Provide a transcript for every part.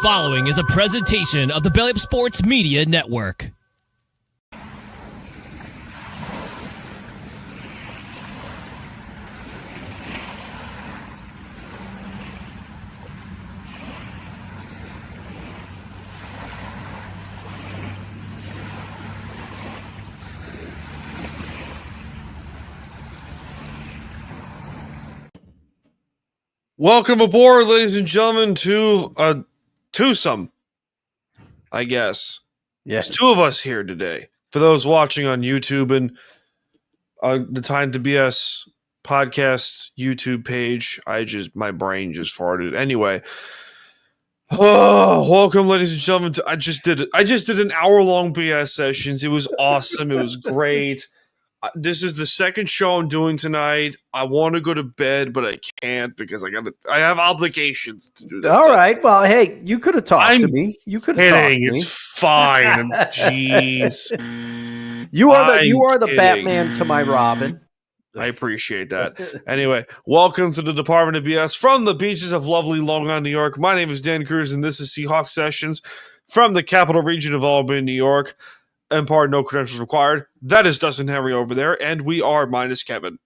following is a presentation of the Belly Up Sports Media Network. Welcome aboard, ladies and gentlemen, to a twosome, I guess. Yes. There's two of us here today. For those watching on YouTube and the Time to BS podcast YouTube page, my brain just farted. Anyway, welcome, ladies and gentlemen. I just did an hour-long BS sessions. It was awesome. It was great. This is the second show I'm doing tonight. I want to go to bed, but I can't because I have obligations to do this. All right. Well, hey, you could have talked to me. You could have talked to me. It's fine. Jeez. You are the Batman to my Robin. I appreciate that. Anyway, welcome to the Department of BS from the beaches of lovely Long Island, New York. My name is Dan Cruz, and this is Seahawks Sessions from the capital region of Albany, New York. And pardon, no credentials required. That is Dustin Henry over there, and we are minus Kevin.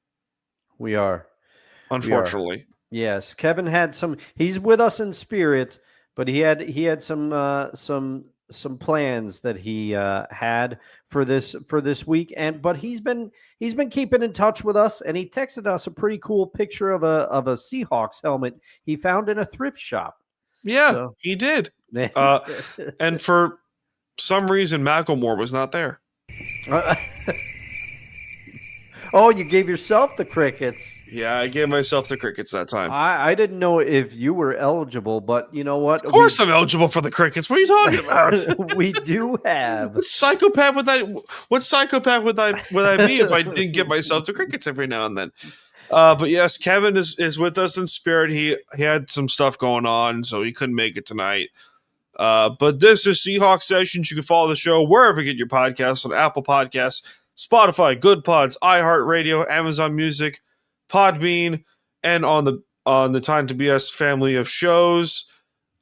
We are. Unfortunately. Yes. Kevin had he's with us in spirit, but he had some plans that he had for this week. But he's been keeping in touch with us, and he texted us a pretty cool picture of a Seahawks helmet he found in a thrift shop. Yeah, he did. And for some reason, Macklemore was not there. Oh, you gave yourself the crickets. Yeah, I gave myself the crickets that time. I didn't know if you were eligible, but you know what? Of course I'm eligible for the crickets. What are you talking about? We do have. What psychopath would I be if I didn't give myself the crickets every now and then? But yes, Kevin is with us in spirit. He had some stuff going on, so he couldn't make it tonight. But this is Seahawks Sessions. You can follow the show wherever you get your podcasts, on Apple Podcasts, Spotify, Good Pods, iHeartRadio, Amazon Music, Podbean, and on the Time to BS family of shows.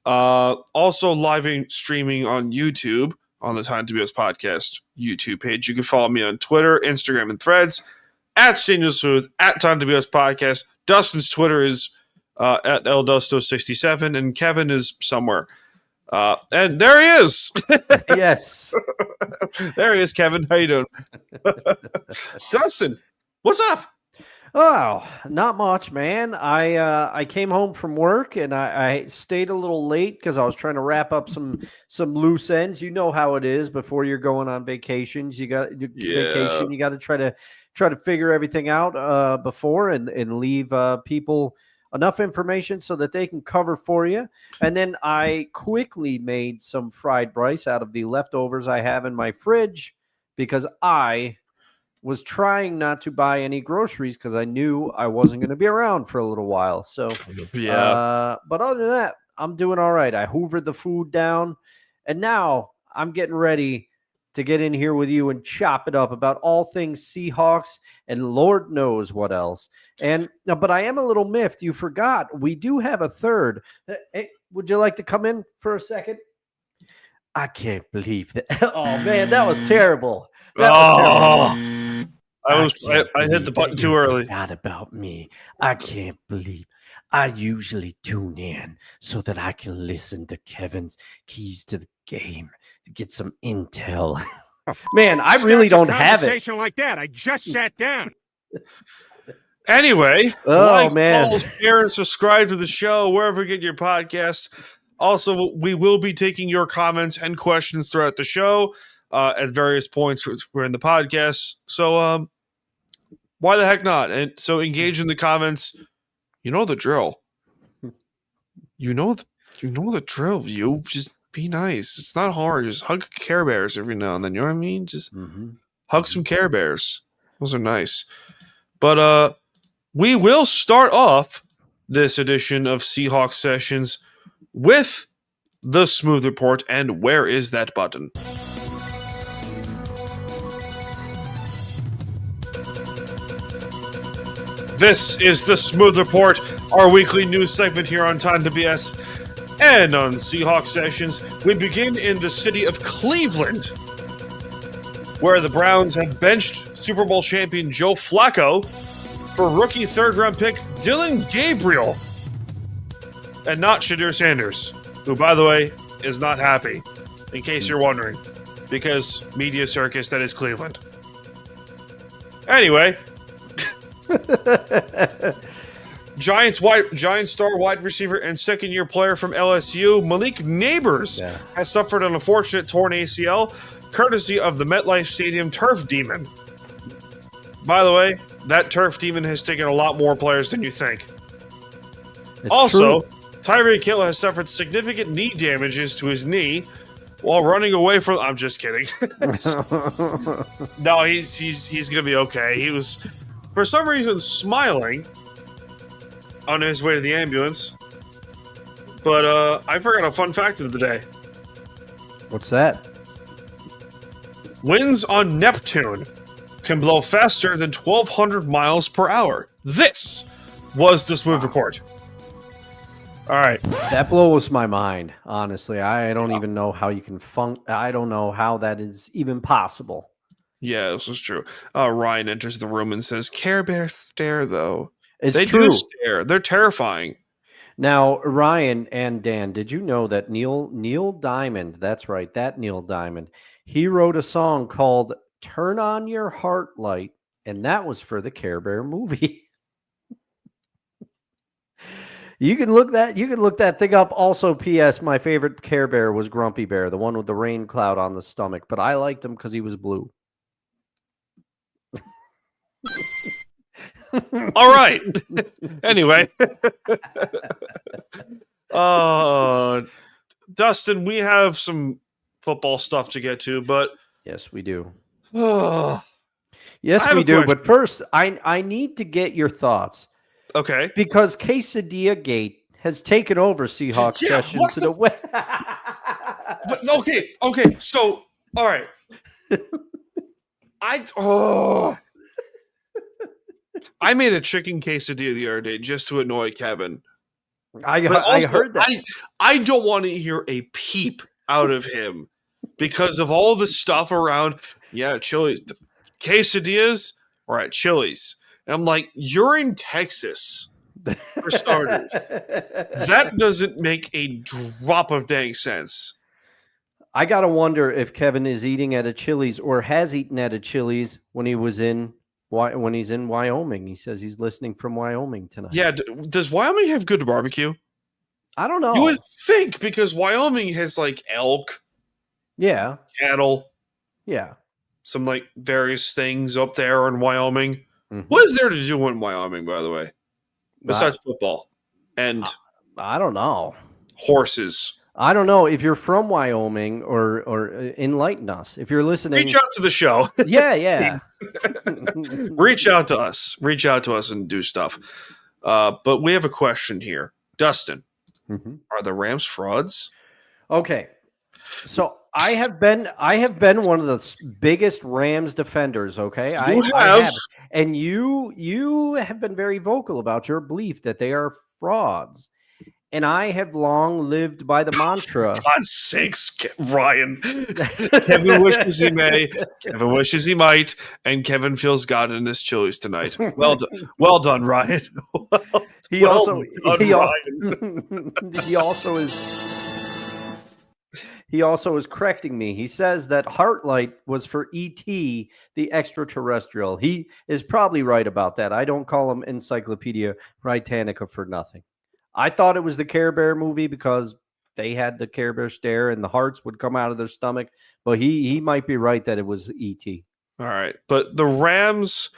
Also live streaming on YouTube on the Time to BS podcast YouTube page. You can follow me on Twitter, Instagram, and Threads at StanielSmooth, at Time to BS podcast. Dustin's Twitter is at LDusto67, and Kevin is somewhere. And there he is. Yes. There he is, Kevin. How you doing? Dustin, what's up? Oh, not much, man. I came home from work and I stayed a little late because I was trying to wrap up some loose ends. You know how it is before you're going on vacations. You got vacation. You got to try to figure everything out before and leave people enough information so that they can cover for you. And then I quickly made some fried rice out of the leftovers I have in my fridge because I was trying not to buy any groceries because I knew I wasn't going to be around for a little while. So, yeah. But other than that, I'm doing all right. I hoovered the food down, and now I'm getting ready to get in here with you and chop it up about all things Seahawks and Lord knows what else. But I am a little miffed. You forgot we do have a third. Hey, would you like to come in for a second? I can't believe that. Oh man, that was terrible. I hit the button too early. Forgot about me. I can't believe. I usually tune in so that I can listen to Kevin's keys to the game to get some intel. Man, I really don't have it. Conversation like that. I just sat down. Anyway, man, follow, share, and subscribe to the show wherever you get your podcasts. Also, we will be taking your comments and questions throughout the show at various points we're in the podcast. So, why the heck not? And so, engage in the comments. You know the drill. You know the drill. You just be nice. It's not hard. Just hug Care Bears every now and then. You know what I mean? Just hug some Care Bears. Those are nice. But we will start off this edition of Seahawks Sessions with the Smooth Report. And where is that button? This is the Smooth Report, our weekly news segment here on Time to BS. And on Seahawks Sessions, we begin in the city of Cleveland, where the Browns have benched Super Bowl champion Joe Flacco for rookie third-round pick Dylan Gabriel, and not Shadur Sanders, who, by the way, is not happy, in case you're wondering, because media circus, that is Cleveland. Anyway, Giants star wide receiver and second-year player from LSU, Malik Neighbors, has suffered an unfortunate torn ACL, courtesy of the MetLife Stadium turf demon. By the way, that turf demon has taken a lot more players than you think. It's also, true. Tyreek Hill has suffered significant knee damages to his knee while running away from... I'm just kidding. No, he's going to be okay. He was, for some reason, smiling on his way to the ambulance. But I forgot a fun fact of the day. What's that? Winds on Neptune can blow faster than 1,200 miles per hour. This was the Smooth Report. All right. That blows my mind, honestly. I don't even know how you can I don't know how that is even possible. Yeah, this is true. Ryan enters the room and says, Care Bears stare, though. They true. do stare. They're terrifying. Now, Ryan and Dan, did you know that Neil Diamond, that's right, that Neil Diamond, he wrote a song called Turn On Your Heart Light, and that was for the Care Bear movie. You can look that thing up. Also, P.S. My favorite Care Bear was Grumpy Bear, the one with the rain cloud on the stomach, but I liked him because he was blue. All right. Anyway. Dustin, we have some football stuff to get to, but... Yes, we do. Yes, we do. But first, I need to get your thoughts. Okay. Because Quesadilla Gate has taken over Seahawks Sessions in a way. But okay. So, all right. I made a chicken quesadilla the other day just to annoy Kevin. I heard that. I don't want to hear a peep out of him because of all the stuff around. Yeah, Chili's, quesadillas, or at Chili's. And I'm like, you're in Texas, for starters. That doesn't make a drop of dang sense. I got to wonder if Kevin is eating at a Chili's or has eaten at a Chili's when he's in Wyoming. He says he's listening from Wyoming tonight. Yeah, does Wyoming have good barbecue? I don't know. You would think, because Wyoming has like elk, cattle, some like various things up there in Wyoming. Mm-hmm. What is there to do in Wyoming, by the way, besides football and I don't know, horses? I don't know if you're from Wyoming or enlighten us if you're listening. Reach out to the show. Yeah. Reach out to us and do stuff. But we have a question here, Dustin. Mm-hmm. Are the Rams frauds? Okay, so I have been one of the biggest Rams defenders. Okay, I have, and you have been very vocal about your belief that they are frauds. And I have long lived by the mantra. For God's sakes, Ryan. Kevin wishes he may. Kevin wishes he might. And Kevin feels God in his Chili's tonight. Well done. Well done, Ryan. He also is correcting me. He says that Heartlight was for E.T., the extraterrestrial. He is probably right about that. I don't call him Encyclopedia Britannica for nothing. I thought it was the Care Bear movie because they had the Care Bear stare and the hearts would come out of their stomach. But he might be right that it was E.T. All right. But the Rams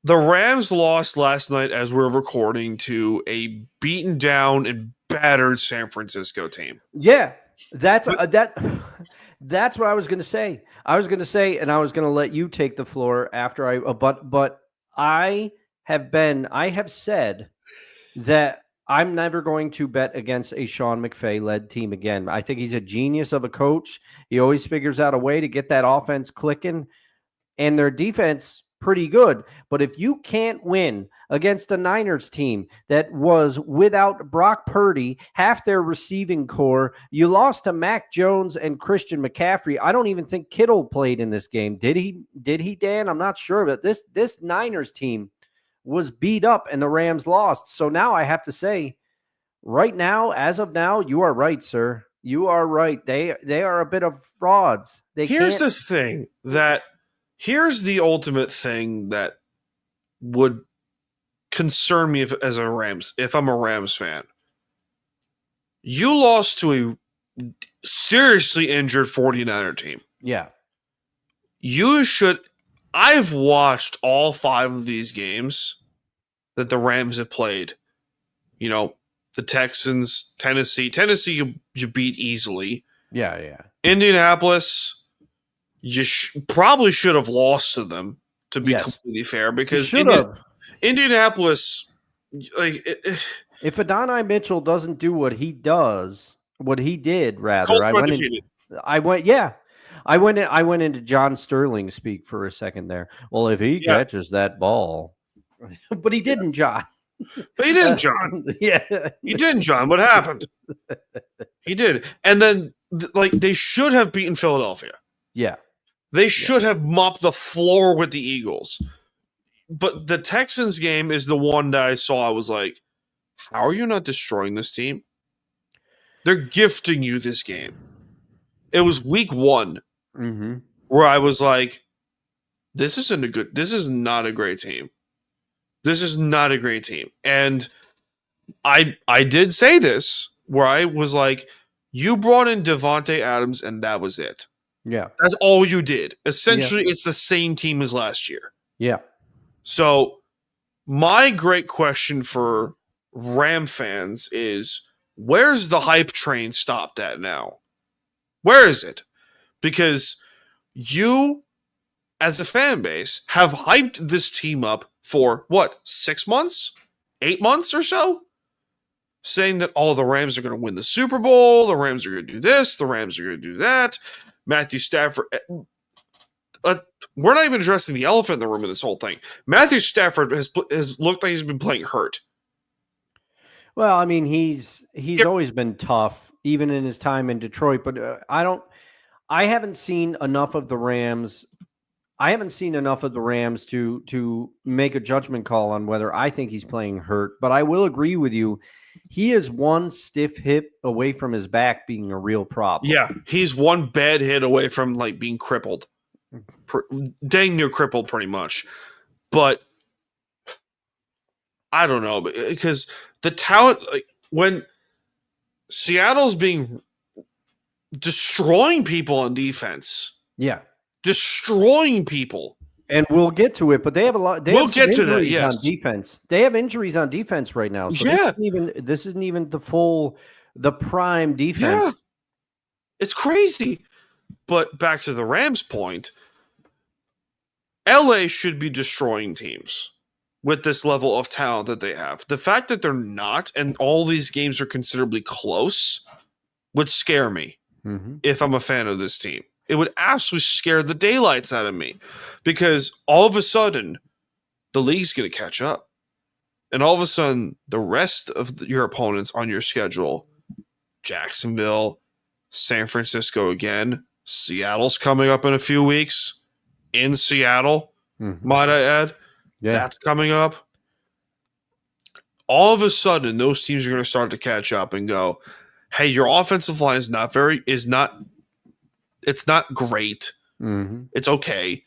lost last night as we're recording to a beaten down and battered San Francisco team. Yeah, that's what I was going to say. I was going to say, and I was going to let you take the floor after but I have said that I'm never going to bet against a Sean McVay-led team again. I think he's a genius of a coach. He always figures out a way to get that offense clicking. And their defense pretty good. But if you can't win against a Niners team that was without Brock Purdy, half their receiving core, you lost to Mac Jones and Christian McCaffrey. I don't even think Kittle played in this game. Did he, Dan? I'm not sure. But this Niners team was beat up and the Rams lost. So now I have to say, right now, as of now, you are right, sir. You are right. They are a bit of frauds. Here's the ultimate thing that would concern me if I'm a Rams fan. You lost to a seriously injured 49er team. Yeah. I've watched all 5 of these games that the Rams have played. You know, the Texans, Tennessee. Tennessee you beat easily. Yeah. Indianapolis, you probably should have lost to them, to be completely fair, because Indianapolis, like, if Adonai Mitchell doesn't do what he did, rather, Colts I went into John Sterling speak for a second there. Well, if he catches that ball, but he didn't, John. But he didn't, John. Yeah, he didn't, John. What happened? He did, and then they should have beaten Philadelphia. Yeah. They should have mopped the floor with the Eagles. But the Texans game is the one that I saw. I was like, how are you not destroying this team? They're gifting you this game. It was week 1 where I was like, this is not a great team. This is not a great team. And I did say this, where I was like, you brought in Devontae Adams and that was it. Yeah. That's all you did. Essentially, it's the same team as last year. Yeah. So my great question for Ram fans is, where's the hype train stopped at now? Where is it? Because you, as a fan base, have hyped this team up for, 6 months? 8 months or so? Saying that, the Rams are going to win the Super Bowl, the Rams are going to do this, the Rams are going to do that. Matthew Stafford. We're not even addressing the elephant in the room in this whole thing. Matthew Stafford has looked like he's been playing hurt. Well, I mean, he's always been tough, even in his time in Detroit. But I haven't seen enough of the Rams. I haven't seen enough of the Rams to make a judgment call on whether I think he's playing hurt. But I will agree with you. He is one stiff hit away from his back being a real problem. Yeah, he's one bad hit away from being crippled. Dang near crippled pretty much. But I don't know, because the talent, when Seattle's destroying people on defense. Yeah. Destroying people. And we'll get to it, but they have a lot. We'll get to that. Yes. On defense, they have injuries on defense right now. So this isn't even the prime defense. Yeah. It's crazy. But back to the Rams' point, LA should be destroying teams with this level of talent that they have. The fact that they're not, and all these games are considerably close, would scare me if I'm a fan of this team. It would absolutely scare the daylights out of me, because all of a sudden the league's going to catch up. And all of a sudden the rest of your opponents on your schedule, Jacksonville, San Francisco again, Seattle's coming up in a few weeks in Seattle, might I add. Yeah. That's coming up. All of a sudden those teams are going to start to catch up and go, hey, your offensive line is not great. It's okay.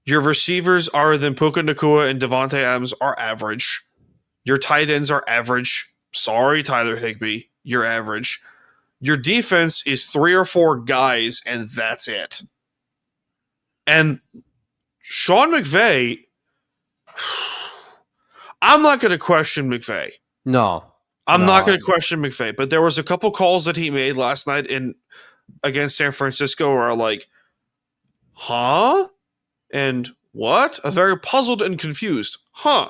Your receivers other than Puka Nacua and Devontae Adams are average. Your tight ends are average. Sorry, Tyler Higbee, you're average. Your defense is 3 or 4 guys, and that's it. And Sean McVay, I'm not going to question McVay. No. I'm not going to question McVay, but there was a couple calls that he made last night against San Francisco where are like, huh? And what? A very puzzled and confused. Huh?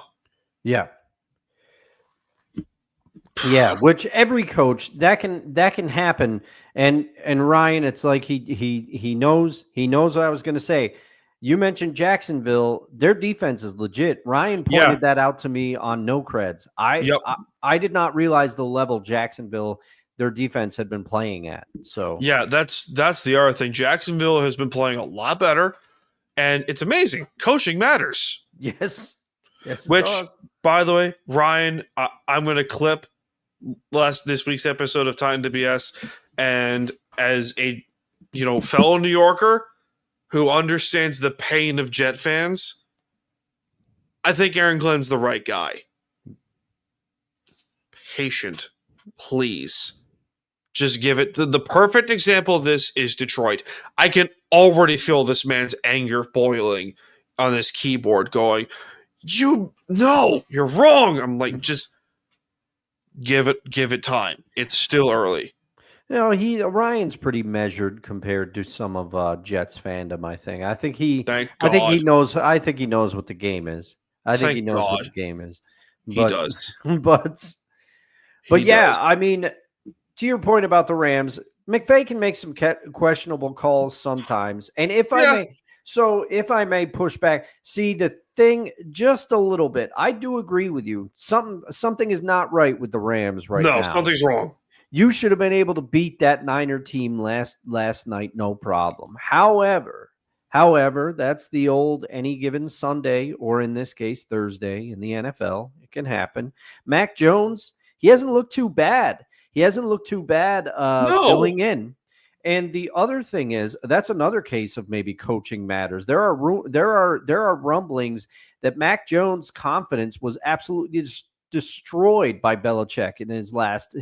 Yeah. Yeah, which every coach that can happen. And Ryan, it's like he knows what I was going to say. You mentioned Jacksonville. Their defense is legit. Ryan pointed that out to me on No Creds. I did not realize the level Jacksonville, their defense had been playing at. So yeah, that's the other thing. Jacksonville has been playing a lot better, and it's amazing. Coaching matters. yes, it Which, does. by the way, Ryan, I'm going to clip this week's episode of Time to BS, and as a fellow New Yorker who understands the pain of Jet fans, I think Aaron Glenn's the right guy. Patient, please. Just give it. The perfect example of this is Detroit. I can already feel this man's anger boiling on this keyboard going, you're wrong. I'm like, just give it time. It's still early. Ryan's pretty measured compared to some of Jets fandom. I think he knows what the game is. What the game is. He does. But yeah, I mean, to your point about the Rams, McVay can make some questionable calls sometimes. And if I may push back, see the thing just a little bit. I do agree with you. Something is not right with the Rams now. No, something's wrong. You should have been able to beat that Niner team last night, no problem. However, that's the old any given Sunday, or in this case, Thursday in the NFL. It can happen. Mac Jones, he hasn't looked too bad. Filling in. And the other thing is, that's another case of maybe coaching matters. There are rumblings that Mac Jones' confidence was absolutely destroyed by Belichick in his last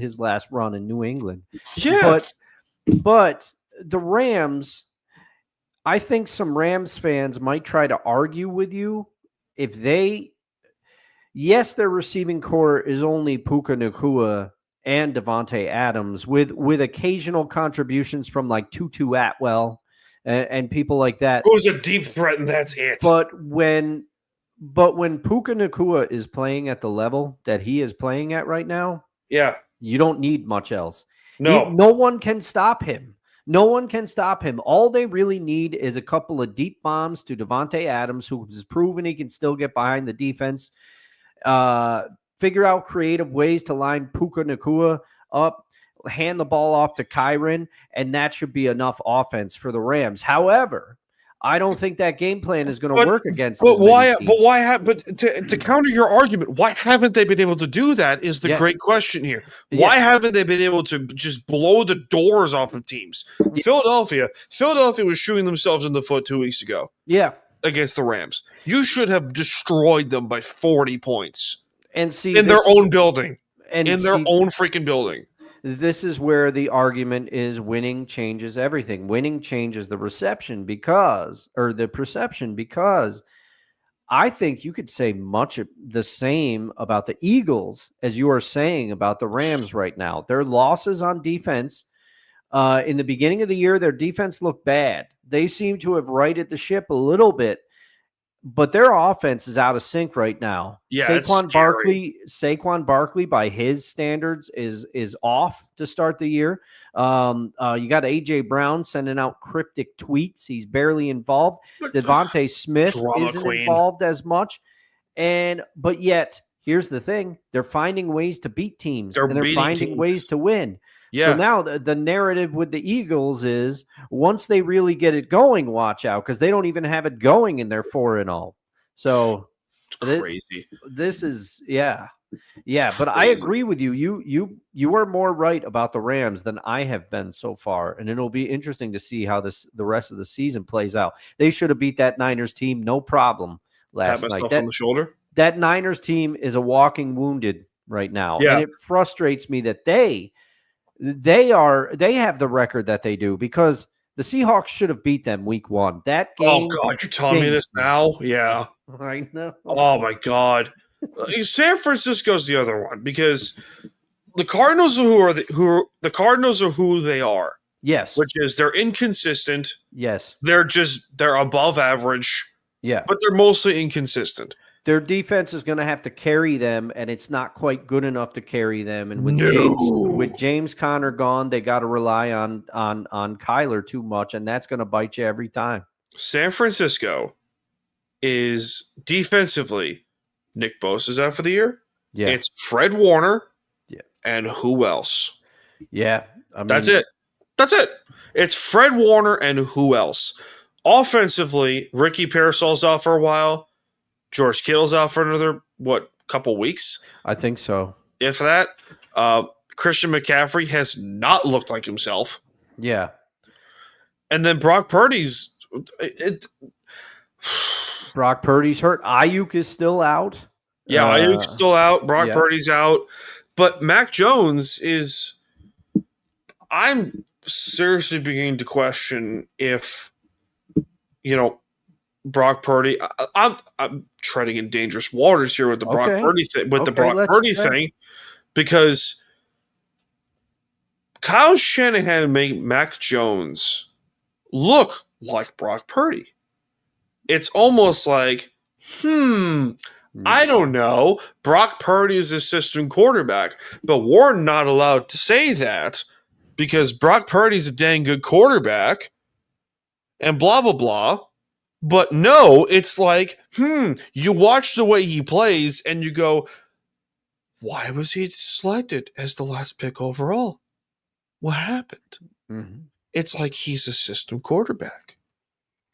run in New England. Yeah. But the Rams, I think some Rams fans might try to argue with you if their receiving core is only Puka Nacua and Devontae Adams with occasional contributions from like Tutu Atwell and people like that. Who's a deep threat, and that's it. But when Puka Nacua is playing at the level that he is playing at right now, you don't need much else. No one can stop him. All they really need is a couple of deep bombs to Devontae Adams, who has proven he can still get behind the defense. Figure out creative ways to line Puka Nacua up, hand the ball off to Kyren, and that should be enough offense for the Rams. However, I don't think that game plan is going to work against. But to counter your argument, why haven't they been able to do that? Is the great question here. Why haven't they been able to just blow the doors off of teams? Philadelphia was shooting themselves in the foot 2 weeks ago. Yeah, against the Rams, you should have destroyed them by 40 points. And see, in their own building, their own freaking building. This is where the argument is: winning changes everything. Winning changes the perception because I think you could say much of the same about the Eagles as you are saying about the Rams right now. Their losses on defense in the beginning of the year, their defense looked bad. They seem to have righted the ship a little bit, but their offense is out of sync right now. Yeah, Saquon Barkley, by his standards, is off to start the year. You got A.J. Brown sending out cryptic tweets. He's barely involved. Devontae Smith isn't involved as much. But yet, here's the thing. They're finding ways to beat teams. They're finding ways to win. Yeah. So now the narrative with the Eagles is once they really get it going, watch out, because they don't even have it going and they're 4-0. So it's crazy. This is but I agree with you. You are more right about the Rams than I have been so far, and it'll be interesting to see how the rest of the season plays out. They should have beat that Niners team no problem last night. On the shoulder. That Niners team is a walking wounded right now, and it frustrates me that they have the record that they do, because the Seahawks should have beat them week 1. That game. Oh God, you're telling me this now? Yeah. I know. Oh my God. San Francisco's the other one, because the Cardinals are who they are. Yes. Which is they're inconsistent. Yes. They're above average. Yeah. But they're mostly inconsistent. Their defense is going to have to carry them, and it's not quite good enough to carry them. And with James Conner gone, they got to rely on Kyler too much, and that's going to bite you every time. San Francisco is defensively Nick Bosa's out for the year. Yeah. It's Fred Warner. Yeah. And who else? Yeah. I mean, That's it. It's Fred Warner and who else? Offensively, Ricky Parasol's out for a while. George Kittle's out for another, couple weeks? I think so. If that. Christian McCaffrey has not looked like himself. Yeah. And then Brock Purdy's Brock Purdy's hurt. Ayuk is still out. Yeah, Ayuk's still out. Brock Purdy's out. But Mac Jones is – I'm seriously beginning to question if, Brock Purdy – I'm treading in dangerous waters here with the Brock Purdy thing because Kyle Shanahan made Mac Jones look like Brock Purdy. It's almost like, I don't know. Brock Purdy is a system quarterback, but we're not allowed to say that because Brock Purdy's a dang good quarterback and blah, blah, blah. But no, it's like, you watch the way he plays and you go, why was he selected as the last pick overall? What happened? Mm-hmm. It's like he's a system quarterback.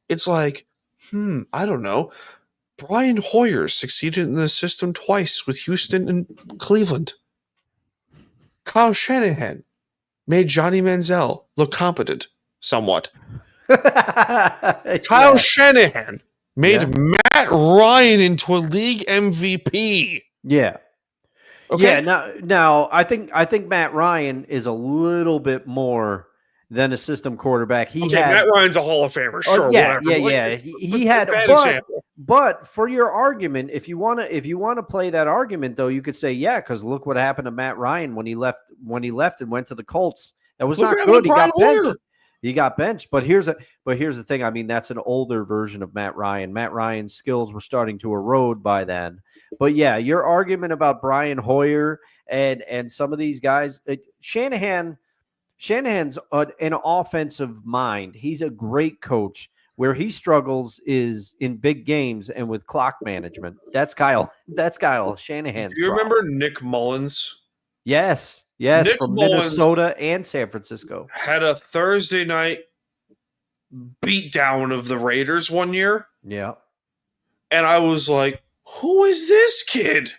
It's like, I don't know. Brian Hoyer succeeded in the system twice with Houston and Cleveland. Kyle Shanahan made Johnny Manziel look competent somewhat. Kyle Shanahan made Matt Ryan into a league MVP. Yeah. Okay. Yeah. Now I think Matt Ryan is a little bit more than a system quarterback. Matt Ryan's a Hall of Famer. Sure. Yeah. Whatever. Yeah. He had bad example. But for your argument, if you want to play that argument, though, you could say, because look what happened to Matt Ryan when he left and went to the Colts. That was not good. He got benched. He got benched. But here's the thing. I mean, that's an older version of Matt Ryan. Matt Ryan's skills were starting to erode by then. But yeah, your argument about Brian Hoyer and some of these guys, Shanahan's an offensive mind. He's a great coach. Where he struggles is in big games and with clock management. That's Kyle Shanahan's. Do you remember Nick Mullins? Yes, Nick from Mullins Minnesota and San Francisco. Had a Thursday night beatdown of the Raiders one year. Yeah. And I was like, who is this kid?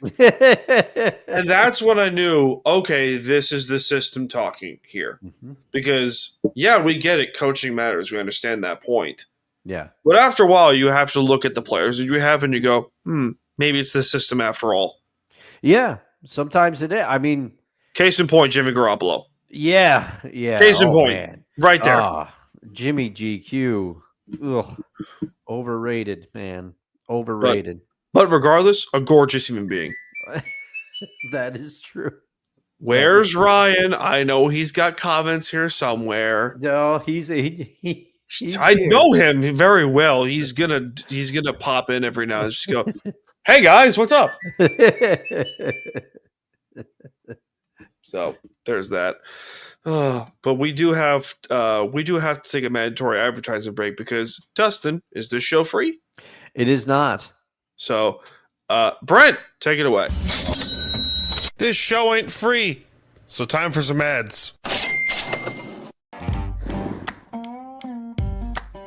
And that's when I knew, okay, this is the system talking here. Mm-hmm. Because, we get it. Coaching matters. We understand that point. Yeah. But after a while, you have to look at the players that you have and you go, maybe it's the system after all. Yeah. Sometimes it is. I mean. Case in point, Jimmy Garoppolo. Yeah. Case in point. Man. Right there. Jimmy GQ. Ugh. Overrated, man. Overrated. But regardless, a gorgeous human being. That is true. Where's Ryan? I know he's got comments here somewhere. No, he's I know him very well. He's gonna pop in every now and just go, "Hey guys, what's up?" So there's that. But we do have to take a mandatory advertising break because Dustin, is this show free? It is not. So, Brent, take it away. This show ain't free, so time for some ads.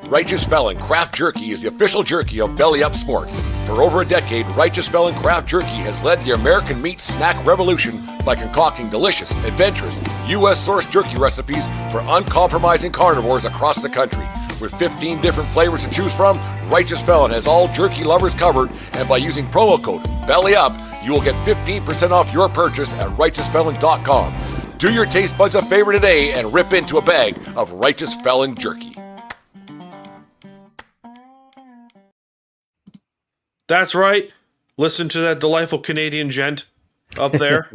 Righteous Felon Craft Jerky is the official jerky of Belly Up Sports. For over a decade, Righteous Felon Craft Jerky has led the American meat snack revolution by concocting delicious, adventurous, U.S.-sourced jerky recipes for uncompromising carnivores across the country. With 15 different flavors to choose from, Righteous Felon has all jerky lovers covered, and by using promo code BELLYUP, you will get 15% off your purchase at RighteousFelon.com. Do your taste buds a favor today and rip into a bag of Righteous Felon jerky. That's right. Listen to that delightful Canadian gent up there.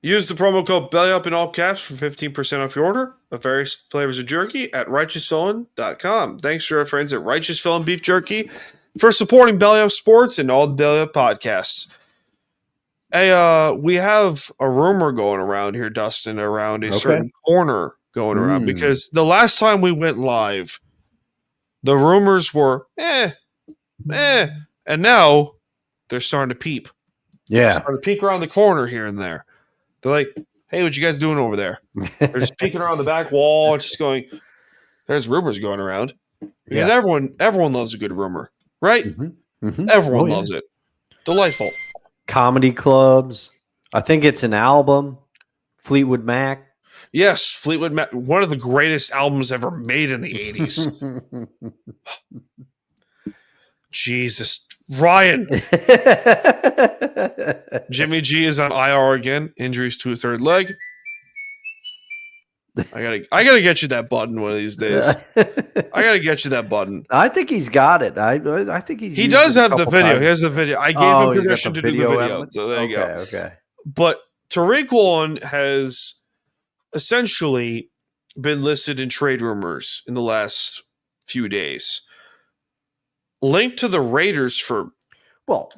Use the promo code BELLYUP in all caps for 15% off your order of various flavors of jerky at RighteousFelon.com. Thanks to our friends at Righteous Felon Beef Jerky for supporting Belly Up Sports and all the Belly Up podcasts. Hey, we have a rumor going around here, Dustin, around a certain corner going around because the last time we went live, the rumors were and now they're starting to peep. Yeah. Starting to peek around the corner here and there. They're like, hey, what you guys doing over there? They're just peeking around the back wall, just going, there's rumors going around. Because everyone loves a good rumor, right? Mm-hmm. Mm-hmm. Everyone loves it. Delightful. Comedy clubs. I think it's an album. Fleetwood Mac. Yes, Fleetwood Mac, one of the greatest albums ever made in the 80s. Jesus. Ryan. Jimmy G is on IR again. Injuries to a third leg. I gotta get you that button one of these days. I gotta get you that button. I think he's got it. I think he does have the video. Times. He has the video. I gave him permission to do the video. Element? So there you go. Okay. But Touraine Collection has essentially been listed in trade rumors in the last few days. Linked to the Raiders for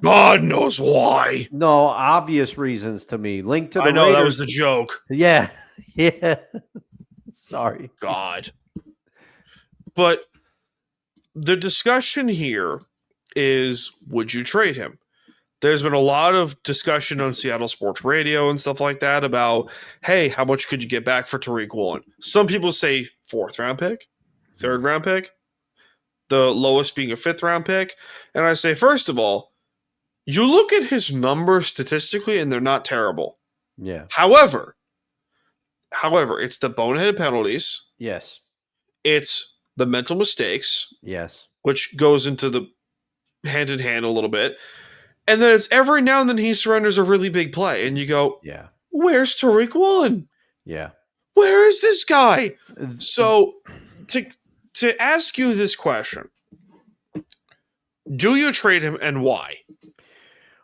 God knows why. No obvious reasons to me. Linked to the Raiders. That was the joke. Yeah. Yeah. Sorry. God. But the discussion here is, would you trade him? There's been a lot of discussion on Seattle Sports Radio and stuff like that about, hey, how much could you get back for Touraine Collection? Some people say 4th round pick, 3rd round pick, the lowest being a 5th round pick. And I say, first of all, you look at his numbers statistically and they're not terrible. Yeah. However, it's the boneheaded penalties. Yes. It's the mental mistakes. Yes. Which goes into the hand in hand a little bit. And then it's every now and then he surrenders a really big play. And you go, yeah, where's Touraine Collection? Yeah. Where is this guy? So to ask you this question, do you trade him and why?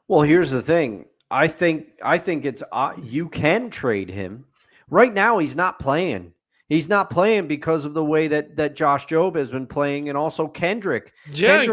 Well, here's the thing. I think it's you can trade him. Right now, he's not playing. He's not playing because of the way that Josh Jobe has been playing, and also Kendrick. Yeah,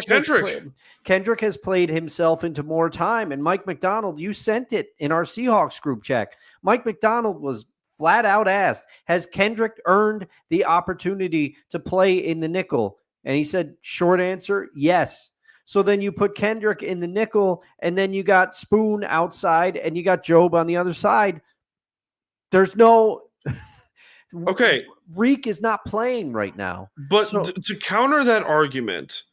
Kendrick has played himself into more time. And Mike McDonald, you sent it in our Seahawks group chat. Mike McDonald was flat out asked, has Kendrick earned the opportunity to play in the nickel? And he said, short answer, yes. So then you put Kendrick in the nickel, and then you got Spoon outside, and you got Jobe on the other side. There's no... Okay. Reek is not playing right now. But to counter that argument,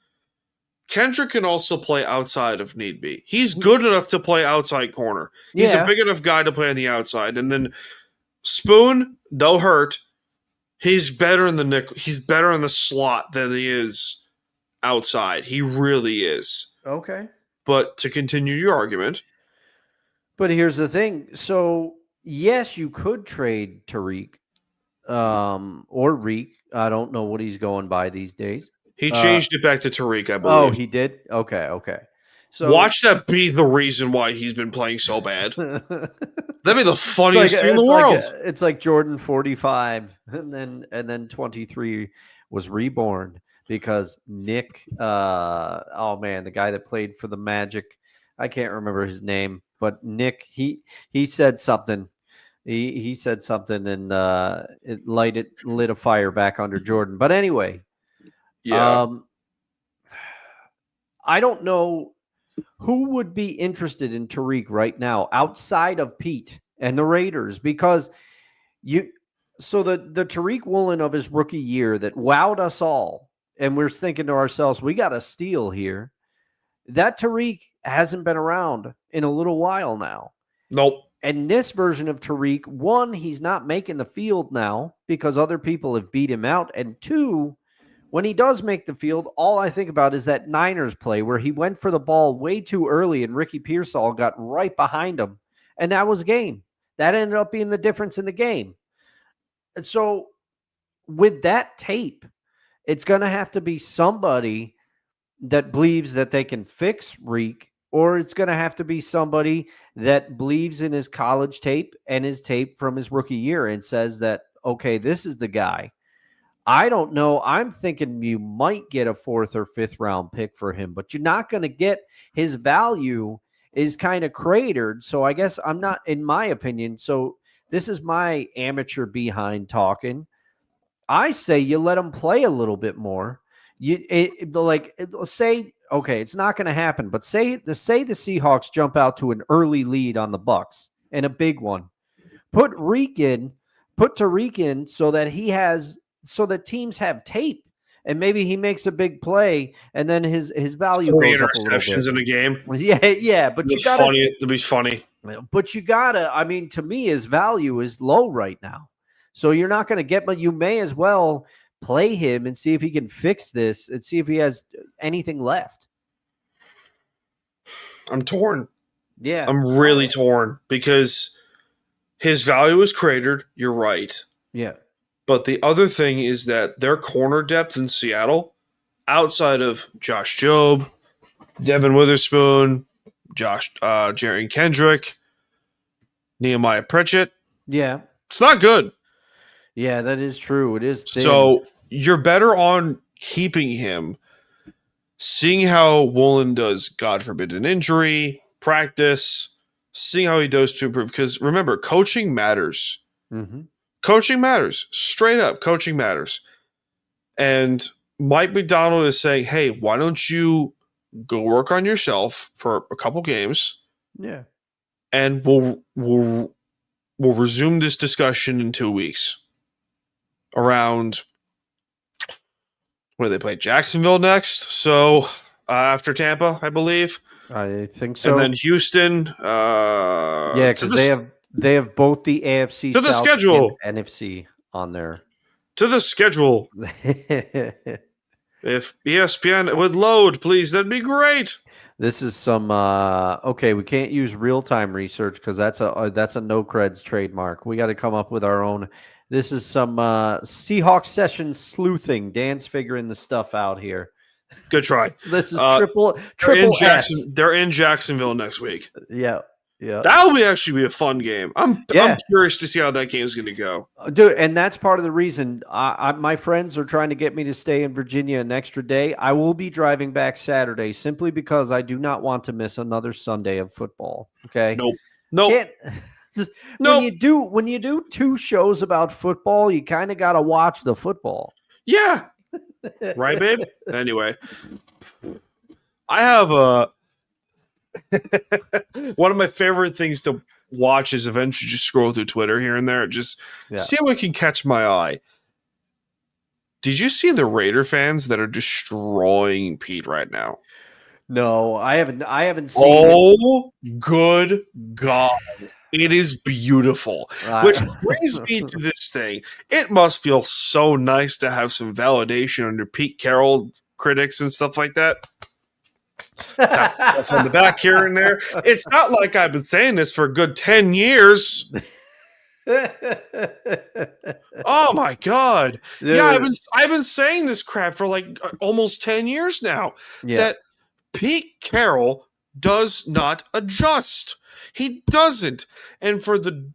Kendrick can also play outside if need be. He's good enough to play outside corner. He's a big enough guy to play on the outside. And then Spoon, though hurt, he's better in the nickel. He's better in the slot than he is outside. He really is. Okay. But to continue your argument. But here's the thing. So, yes, you could trade Tariq. Or Reek. I don't know what he's going by these days. He changed it back to Tariq, I believe. Oh, he did? Okay. So watch that be the reason why he's been playing so bad. That'd be the funniest thing in the world. It's like Jordan 45 and then 23 was reborn because Nick the guy that played for the Magic, I can't remember his name, but Nick, he said something. He said something and it lit a fire back under Jordan. But anyway, I don't know who would be interested in Tariq right now outside of Pete and the Raiders, because the Tariq Woolen of his rookie year that wowed us all, and we're thinking to ourselves, we got a steal here. That Tariq hasn't been around in a little while now. Nope. And this version of Tariq, one, he's not making the field now because other people have beat him out. And two, when he does make the field, all I think about is that Niners play where he went for the ball way too early and Ricky Pearsall got right behind him. And that was game. That ended up being the difference in the game. And so with that tape, it's going to have to be somebody that believes that they can fix Reek, or it's going to have to be somebody that believes in his college tape and his tape from his rookie year and says that, okay, this is the guy. I don't know. I'm thinking you might get a 4th or 5th round pick for him, but you're not going to get his value is kind of cratered. So I guess I'm not, in my opinion. So this is my amateur behind talking. I say you let him play a little bit more. Say, okay, it's not going to happen, but say the Seahawks jump out to an early lead on the Bucks and a big one. Put Tariq in so that teams have tape, and maybe he makes a big play, and then his value 3 goes up a little interceptions bit. in a game. Yeah, but you got It'd be funny. But you gotta. I mean, to me, his value is low right now, so you're not going to get. But you may as well play him and see if he can fix this, and see if he has anything left. I'm torn. Yeah, I'm really torn because his value is cratered. You're right. Yeah. But the other thing is that their corner depth in Seattle, outside of Josh Jobe, Devin Witherspoon, Jerry Kendrick, Nehemiah Pritchett, yeah, it's not good. Yeah, that is true. It is thin. So you're better on keeping him, seeing how Woolen does, God forbid, an injury, practice, seeing how he does to improve. Because remember, coaching matters. Mm-hmm. Coaching matters. Straight up, coaching matters. And Mike McDonald is saying, hey, why don't you go work on yourself for a couple games? Yeah. And we'll resume this discussion in 2 weeks. Around where they play Jacksonville next. So after Tampa, I believe. I think so. And then Houston. Yeah, because they have both the AFC to the South schedule and NFC on there. To the schedule. If ESPN would load, please, that'd be great. This is some okay. We can't use real time research because that's a no creds trademark. We got to come up with our own. This is some Seahawks Sessions sleuthing. Dan's figuring the stuff out here. Good try. This is triple S. They're in Jacksonville next week. Yeah. Yeah, that'll actually be a fun game. I'm curious to see how that game is going to go, dude. And that's part of the reason my friends are trying to get me to stay in Virginia an extra day. I will be driving back Saturday simply because I do not want to miss another Sunday of football. Okay, nope. When you do 2 shows about football, you kind of got to watch the football. Yeah, right, babe. Anyway, I have a. One of my favorite things to watch is eventually just scroll through Twitter here and there, just see what can catch my eye. Did you see the Raider fans that are destroying Pete right now? No, I haven't seen. Oh, good God. It is beautiful. Which brings me to this thing. It must feel so nice to have some validation under Pete Carroll critics and stuff like that. From the back here and there. It's not like I've been saying this for a good 10 years. Oh my God. Yeah, I've been saying this crap for like almost 10 years now. Yeah. That Pete Carroll does not adjust. He doesn't. And for the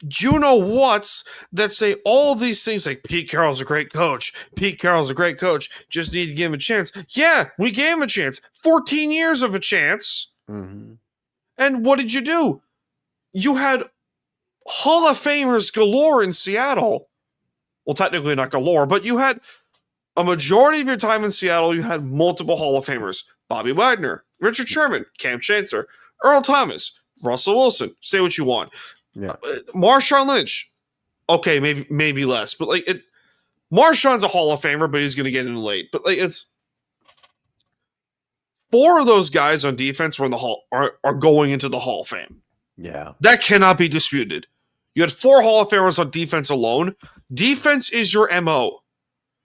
you-know-whats that say all these things like Pete Carroll's a great coach. Pete Carroll's a great coach. Just need to give him a chance. Yeah, we gave him a chance. 14 years of a chance. Mm-hmm. And what did you do? You had Hall of Famers galore in Seattle. Well, technically not galore, but you had a majority of your time in Seattle, you had multiple Hall of Famers. Bobby Wagner, Richard Sherman, Cam Chancellor, Earl Thomas, Russell Wilson. Say what you want. Yeah, Marshawn Lynch. Okay, maybe less, but like it. Marshawn's a Hall of Famer, but he's going to get in late. But like it's 4 of those guys on defense were in the Hall are going into the Hall of Fame. Yeah, that cannot be disputed. You had 4 Hall of Famers on defense alone. Defense is your MO.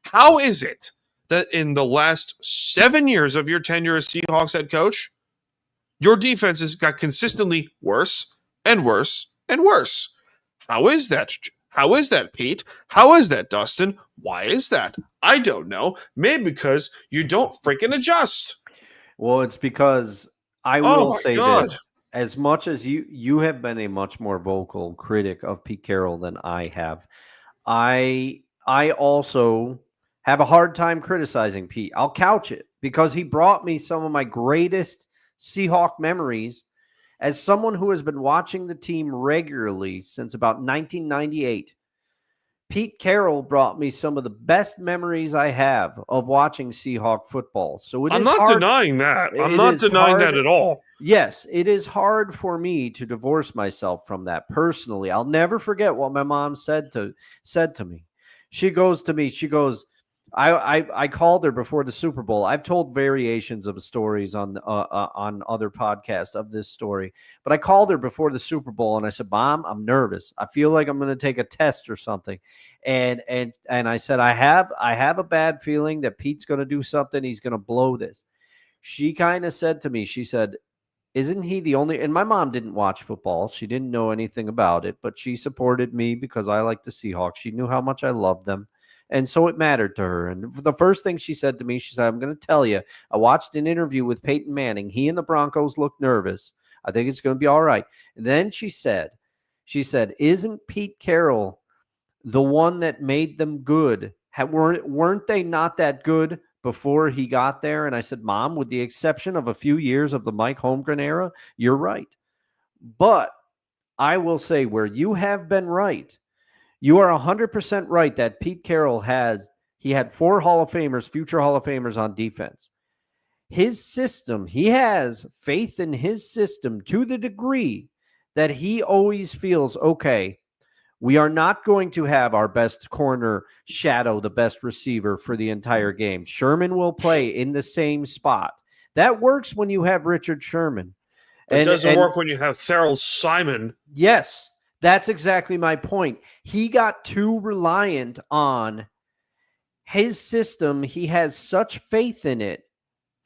How is it that in the last 7 years of your tenure as Seahawks head coach, your defenses got consistently worse and worse and worse? How is that? How is that, Pete? How is that, Dustin? Why is that? I don't know. Maybe because you don't freaking adjust. Well, it's because I will say this. As much as you have been a much more vocal critic of Pete Carroll than I have, I also have a hard time criticizing Pete. I'll couch it because he brought me some of my greatest Seahawk memories as someone who has been watching the team regularly since about 1998. Pete Carroll brought me some of the best memories I have of watching Seahawk football. So I'm not denying that. I'm not denying that at all. Yes, it is hard for me to divorce myself from that personally. I'll never forget what my mom said to me. She goes to me, I called her before the Super Bowl. I've told variations of stories on other podcasts of this story, but I called her before the Super Bowl and I said, "Mom, I'm nervous. I feel like I'm going to take a test or something." And I said, I have a bad feeling that Pete's going to do something. He's going to blow this. She kind of said to me, she said, "Isn't he the only," and my mom didn't watch football. She didn't know anything about it, but she supported me because I like the Seahawks. She knew how much I loved them. And so it mattered to her. And the first thing she said to me, she said, "I'm going to tell you, I watched an interview with Peyton Manning. He and the Broncos look nervous. I think it's going to be all right." And then she said, "Isn't Pete Carroll the one that made them good? Weren't they not that good before he got there?" And I said, "Mom, with the exception of a few years of the Mike Holmgren era, you're right. But I will say where you have been right, you are 100% right that Pete Carroll had 4 Hall of Famers, future Hall of Famers on defense. His system, he has faith in his system to the degree that he always feels, okay, we are not going to have our best corner shadow the best receiver for the entire game. Sherman will play in the same spot." That works when you have Richard Sherman. It doesn't work when you have Thurl Simon. Yes, that's exactly my point. He got too reliant on his system. He has such faith in it,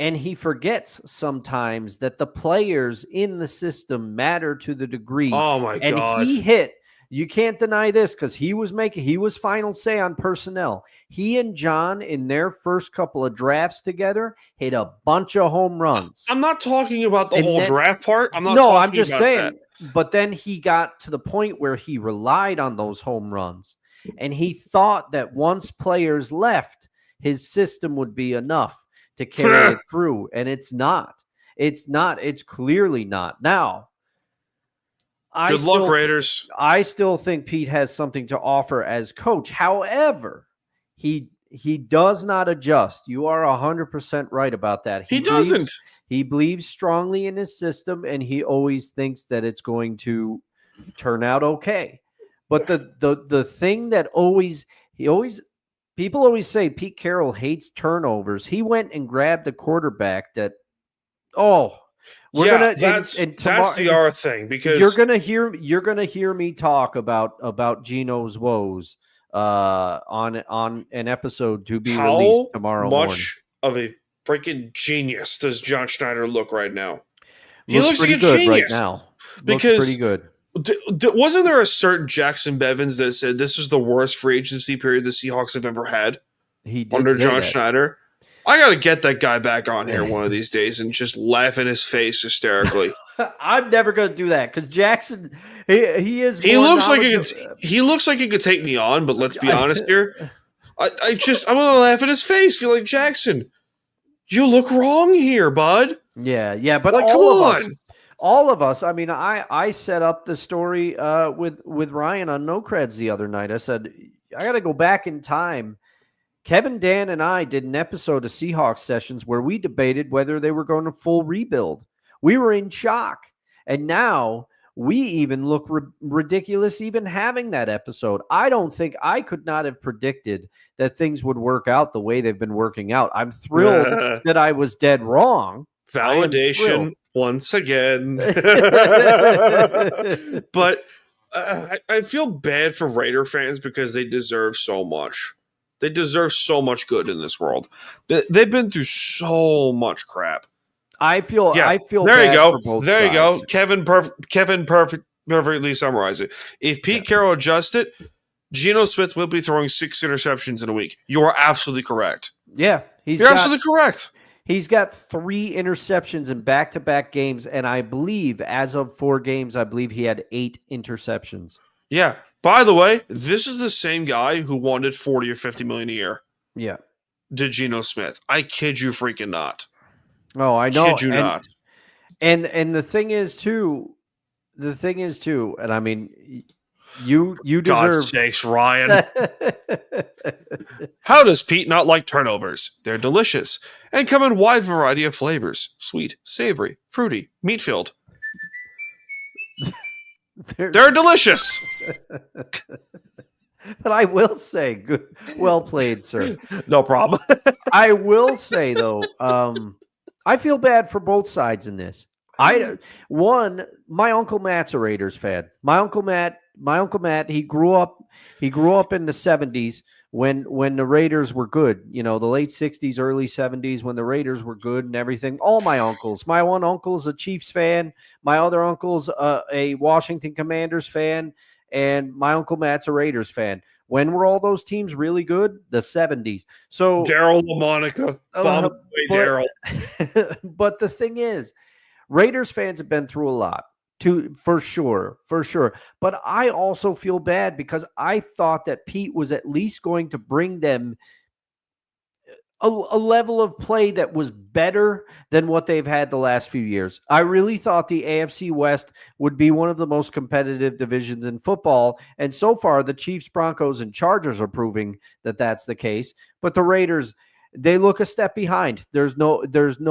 and he forgets sometimes that the players in the system matter to the degree. Oh, my God. And he hit. You can't deny this because he was final say on personnel. He and John in their first couple of drafts together hit a bunch of home runs. I'm not talking about the whole draft part. I'm just saying. That. But then he got to the point where he relied on those home runs, and he thought that once players left, his system would be enough to carry it through, and it's not. It's not. It's clearly not. Now, good luck, Raiders. I still think Pete has something to offer as coach. However, he does not adjust. You are 100% right about that. He doesn't. He believes strongly in his system, and he always thinks that it's going to turn out okay. But the thing that people always say Pete Carroll hates turnovers. He went and grabbed a quarterback that, that's the other thing, because you're gonna hear me talk about Gino's woes on an episode to be released tomorrow morning. How much of a freaking genius does John Schneider look right now? He looks like a good genius right now. Because pretty good. Wasn't there a certain Jackson Bevins that said this was the worst free agency period the Seahawks have ever had? He did under John that. Schneider. I got to get that guy back on here one of these days and just laugh in his face hysterically. I'm never going to do that because Jackson, he is. He looks like he could take me on, but let's be honest here. I'm going to laugh in his face. Feel like, Jackson, you look wrong here, bud. Yeah, but all of us. I mean, I set up the story with Ryan on No Creds the other night. I said I got to go back in time. Kevin, Dan, and I did an episode of Seahawks Sessions where we debated whether they were going to full rebuild. We were in shock. And now we even look ridiculous even having that episode. I don't think I could not have predicted that things would work out the way they've been working out. I'm thrilled that I was dead wrong. Validation once again. But I feel bad for Raider fans because they deserve so much. They deserve so much good in this world. They've been through so much crap. I feel. There you go. For both there sides. You go. Kevin perfectly summarized it. If Pete Carroll adjusts it, Geno Smith will be throwing 6 interceptions in a week. You are absolutely correct. Yeah, you're absolutely correct. He's got 3 interceptions in back-to-back games, and I believe as of 4 games, I believe he had 8 interceptions. Yeah. By the way, this is the same guy who wanted $40 or $50 million a year. Yeah. To Geno Smith. I kid you freaking not. Oh, I know. Kid you not. And the thing is too, and I mean, You deserve. God's sakes, Ryan. How does Pete not like turnovers? They're delicious and come in wide variety of flavors: sweet, savory, fruity, meat-filled. They're delicious. But I will say, good, well played, sir. No problem. I will say though, I feel bad for both sides in this. My Uncle Matt's a Raiders fan. My Uncle Matt, he grew up in the 70s when the Raiders were good. You know, the late 60s, early 70s when the Raiders were good and everything. All my uncles. My one uncle's a Chiefs fan. My other uncle's a Washington Commanders fan. And my Uncle Matt's a Raiders fan. When were all those teams really good? The 70s. So Daryl LaMonica. Daryl. But the thing is, Raiders fans have been through a lot, for sure. But I also feel bad because I thought that Pete was at least going to bring them a level of play that was better than what they've had the last few years. I really thought the AFC West would be one of the most competitive divisions in football. And so far, the Chiefs, Broncos, and Chargers are proving that that's the case. But the Raiders, they look a step behind. There's no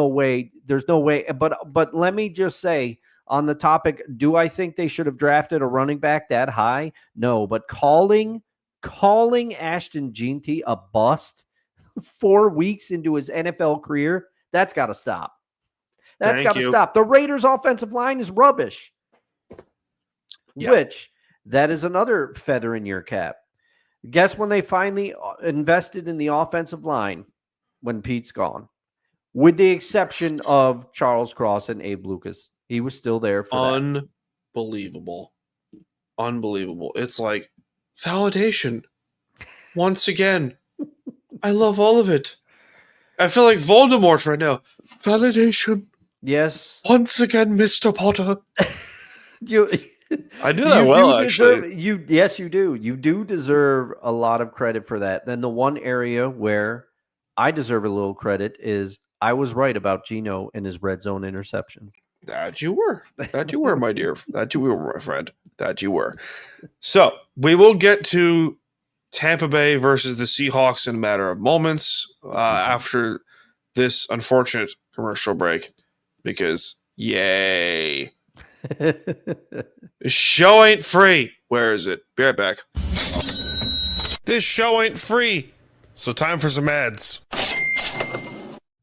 way. But let me just say on the topic, do I think they should have drafted a running back that high? No, but calling Ashton Jeanty a bust 4 weeks into his NFL career, that's got to stop. That's got to stop. The Raiders' offensive line is rubbish, which that is another feather in your cap. Guess when they finally invested in the offensive line when Pete's gone, with the exception of Charles Cross and Abe Lucas. He was still there for Unbelievable. It's like validation. Once again. I love all of it. I feel like Voldemort right now. Validation. Yes. Once again, Mr. Potter. I do that actually. Yes, you do. You do deserve a lot of credit for that. Then the one area where I deserve a little credit is I was right about Geno and his red zone interception. That you were, my dear. That you were, my friend. That you were. So we will get to Tampa Bay versus the Seahawks in a matter of moments after this unfortunate commercial break, because yay. This show ain't free. Where is it? Be right back. This show ain't free, so time for some ads.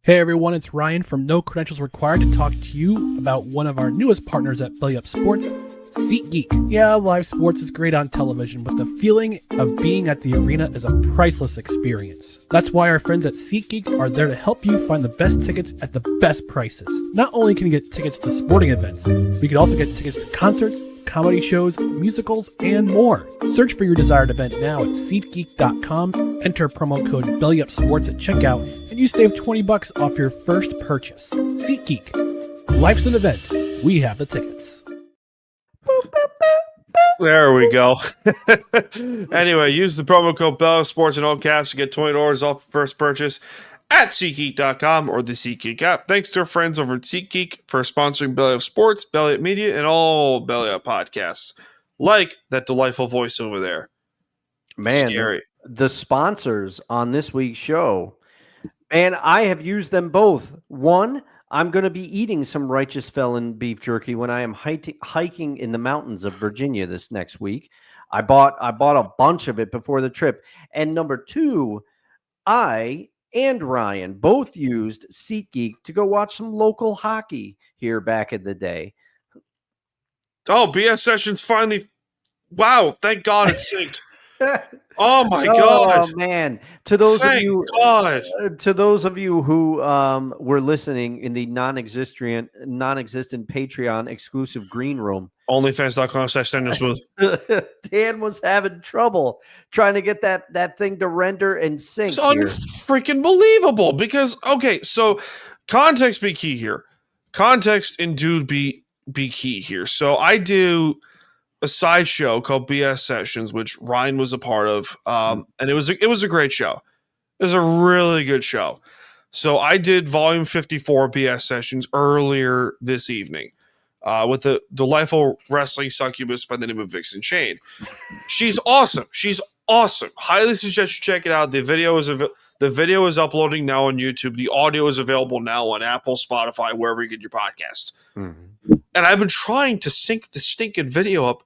Hey everyone, it's Ryan from No Credentials Required to talk to you about one of our newest partners at Belly Up Sports, SeatGeek. Yeah, live sports is great on television, but the feeling of being at the arena is a priceless experience. That's why our friends at SeatGeek are there to help you find the best tickets at the best prices. Not only can you get tickets to sporting events, but you can also get tickets to concerts, comedy shows, musicals, and more. Search for your desired event now at SeatGeek.com, enter promo code BellyUpSports at checkout, and you save $20 off your first purchase. SeatGeek. Life's an event. We have the tickets. There we go. Anyway, use the promo code BellyUpSports in all caps to get $20 off your first purchase at SeatGeek.com or the SeatGeek app. Thanks to our friends over at SeatGeek for sponsoring Belly Up Sports, Belly Up Media, and all Belly Up podcasts. Like that delightful voice over there. Man, scary. The sponsors on this week's show, and I have used them both. One, I'm going to be eating some Righteous Felon beef jerky when I am hiking in the mountains of Virginia this next week. I bought a bunch of it before the trip. And number two, I and Ryan both used SeatGeek to go watch some local hockey here back in the day. Oh, BS Sessions finally. Wow, thank God it synced. Oh my God! Oh man! To those Thank of you, God. To those of you who were listening in the non-existent Patreon exclusive green room, OnlyFans.com/StandersMooth. Dan was having trouble trying to get that thing to render and sync. It's unfreaking believable because so context be key here. Context and dude be key here. So I do a side show called BS Sessions, which Ryan was a part of, and it was a great show. It was a really good show. So I did volume 54 BS Sessions earlier this evening. with the delightful wrestling succubus by the name of Vixen Shane. She's awesome. She's awesome. Highly suggest you check it out. The video is uploading now on YouTube. The audio is available now on Apple, Spotify, wherever you get your podcasts. Mm-hmm. And I've been trying to sync the stinking video up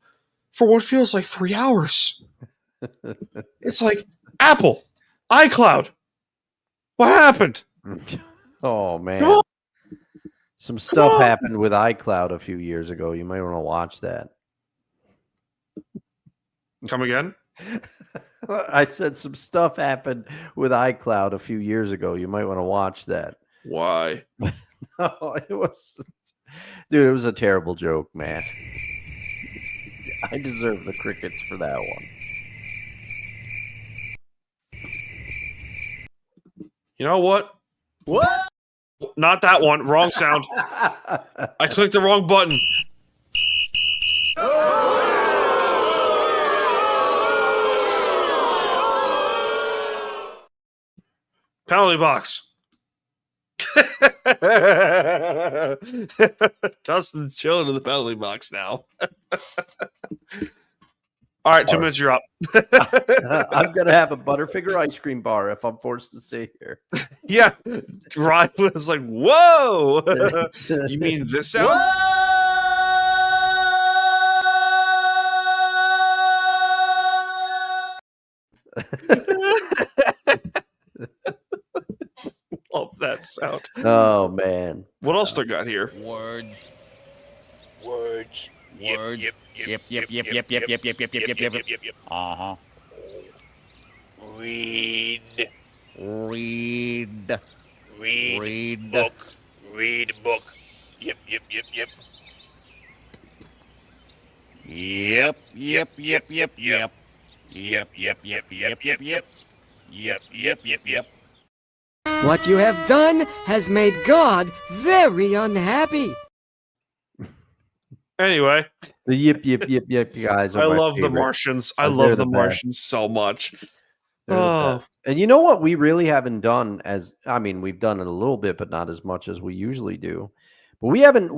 for what feels like 3 hours. It's like, Apple, iCloud, what happened? Oh, man. Some stuff happened with iCloud a few years ago. You might want to watch that. Come again? I said some stuff happened with iCloud a few years ago. You might want to watch that. Why? No, it was a terrible joke, man. I deserve the crickets for that one. You know what? What? Not that one. Wrong sound. I clicked the wrong button. Penalty box. Dustin's chilling in the penalty box now. All right, 2 minutes, you're up. I'm going to have a Butterfinger ice cream bar if I'm forced to stay here. Yeah. Ryan was like, whoa. You mean this sound? Love that sound. Oh, man. What else do I got here? Words. Words. Words. Yep. Uh-huh. Read. Read. Read. Book. Read book. Yep. Yep. What you have done has made God very unhappy. Anyway, The yip guys are I my love the favorite. Martians. I They're love the the best. Martians so much. They're the Oh. best. And you know what we really haven't done we've done it a little bit, but not as much as we usually do. But we haven't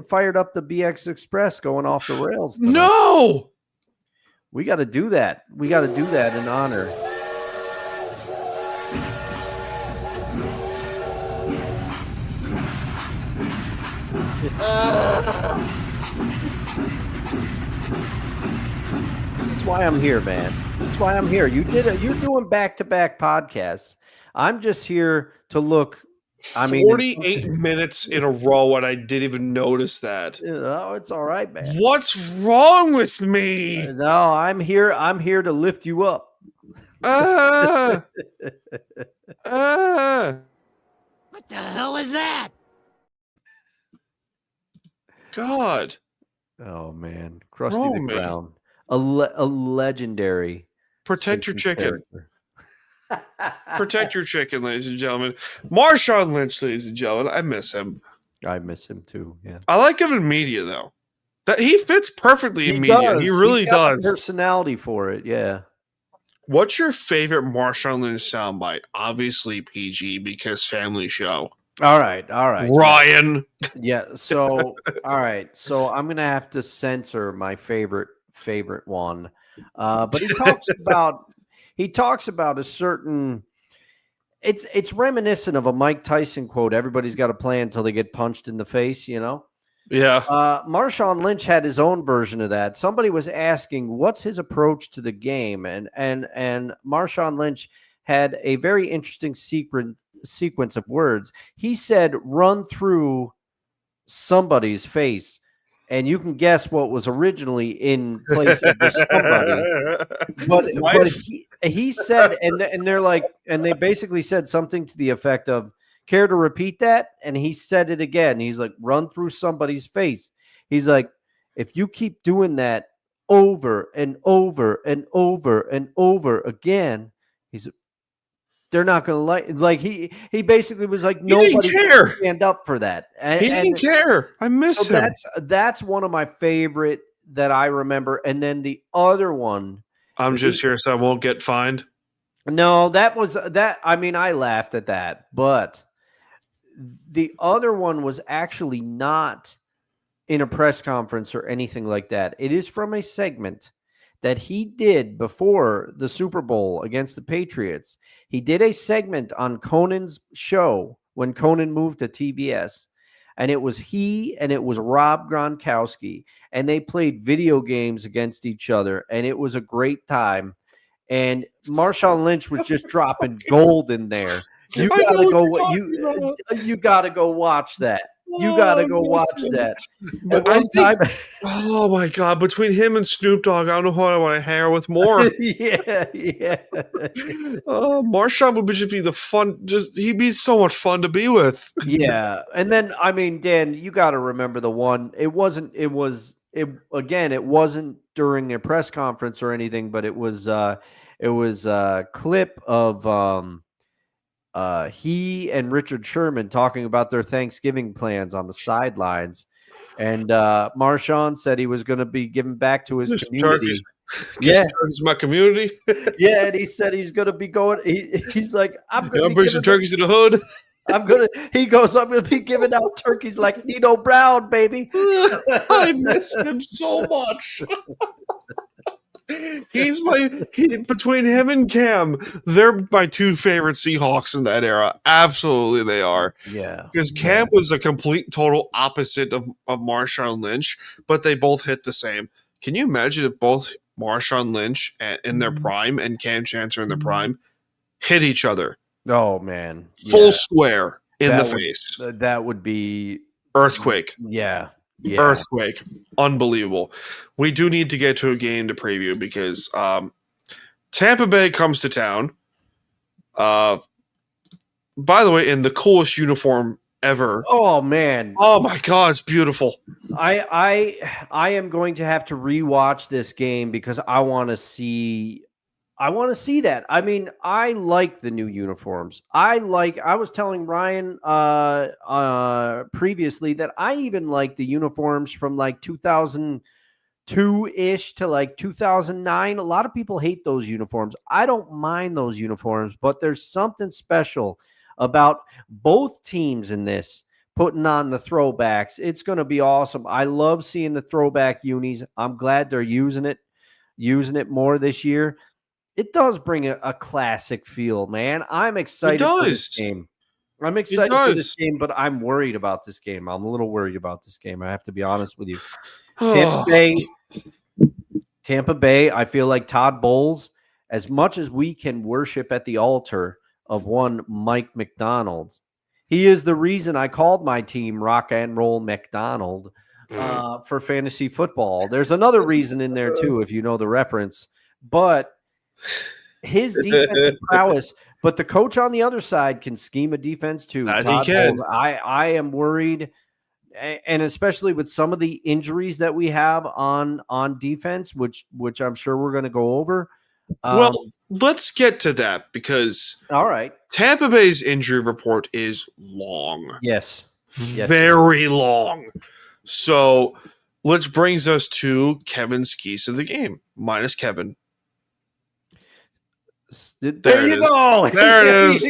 fired up the BX Express going off the rails tonight. No. We got to do that. We got to do that in honor. That's why I'm here, man. That's why I'm here. You're doing back-to-back podcasts. I'm just here to look. 48 minutes in a row, and I didn't even notice that. Oh, it's all right, man. What's wrong with me? No, I'm here. I'm here to lift you up. Ah. What the hell is that? God. Oh man, Krusty Wrong, the man. Clown, a legendary. Protect your Simpsons chicken. character. Protect your chicken, ladies and gentlemen. Marshawn Lynch, ladies and gentlemen. I miss him. I miss him too. Yeah, I like him in media, though. That he fits perfectly in media. does. He really He's got the does. personality for it. Yeah. What's your favorite Marshawn Lynch soundbite? Obviously PG because family show. All right. Ryan. Yeah. So, all right. So I'm gonna have to censor my favorite one. But he talks about a certain. It's reminiscent of a Mike Tyson quote. Everybody's got a plan until they get punched in the face. You know. Yeah. Marshawn Lynch had his own version of that. Somebody was asking, "What's his approach to the game?" And Marshawn Lynch had a very interesting sequence of words. He said, "Run through somebody's face," and you can guess what was originally in place of the somebody. But he said, and they're like, and they basically said something to the effect of, "Care to repeat that?" And he said it again. He's like, "Run through somebody's face." He's like, "If you keep doing that over and over and over and over again, they're not going to like he basically was like, nobody can stand up for that." He didn't care. I miss him. That's one of my favorite that I remember. And then the other one, I'm just here so I won't get fined. no, that was that. I mean, I laughed at that, but the other one was actually not in a press conference or anything like that. It is from a segment that he did before the Super Bowl against the Patriots. He did a segment on Conan's show when Conan moved to TBS, and it was he and it was Rob Gronkowski, and they played video games against each other, and it was a great time. And Marshawn Lynch was just dropping gold in there. You gotta go. You gotta go watch that. You gotta go watch that. But At one time, oh my God! Between him and Snoop Dogg, I don't know who I want to hang out with more. yeah. Marshawn would just be the fun. He'd be so much fun to be with. Yeah. And then, I mean, Dan, you got to remember the one. It wasn't during a press conference or anything, but it was a clip of he and Richard Sherman talking about their Thanksgiving plans on the sidelines. And Marshawn said he was going to be giving back to his community. Turkeys, my community. Yeah, and he said he's going to be going. He's like, I'm going to bring some turkeys to the hood. I'm going to be giving out turkeys like Nino Brown, baby. I miss him so much. Between him and Cam, they're my two favorite Seahawks in that era. Absolutely, they are. Yeah, because Cam was a complete, total opposite of Marshawn Lynch, but they both hit the same. Can you imagine if both Marshawn Lynch in their prime and Cam Chancellor in their prime hit each other? Oh man, full square in the face. That would be earthquake. Yeah. Earthquake. Unbelievable. We do need to get to a game to preview because Tampa Bay comes to town. By the way, in the coolest uniform ever. Oh man. Oh my God, it's beautiful. I am going to have to rewatch this game because I want to see that. I mean, I like the new uniforms. I was telling Ryan previously that I even like the uniforms from like 2002-ish to like 2009. A lot of people hate those uniforms. I don't mind those uniforms, but there's something special about both teams in this putting on the throwbacks. It's going to be awesome. I love seeing the throwback unis. I'm glad they're using it more this year. It does bring a classic feel, man. I'm excited for this game. I'm excited for this game, but I'm worried about this game. I'm a little worried about this game. I have to be honest with you. Tampa Bay, I feel like Todd Bowles, as much as we can worship at the altar of one Mike McDonald's, he is the reason I called my team Rock and Roll McDonald for fantasy football. There's another reason in there too, if you know the reference, but his defensive prowess, but the coach on the other side can scheme a defense too. I am worried, and especially with some of the injuries that we have on defense, which I'm sure we're going to go over. Well, let's get to that because all right, Tampa Bay's injury report is long. Yes, very long. So, which brings us to Kevin's keys to the game minus Kevin. There you go. There it is.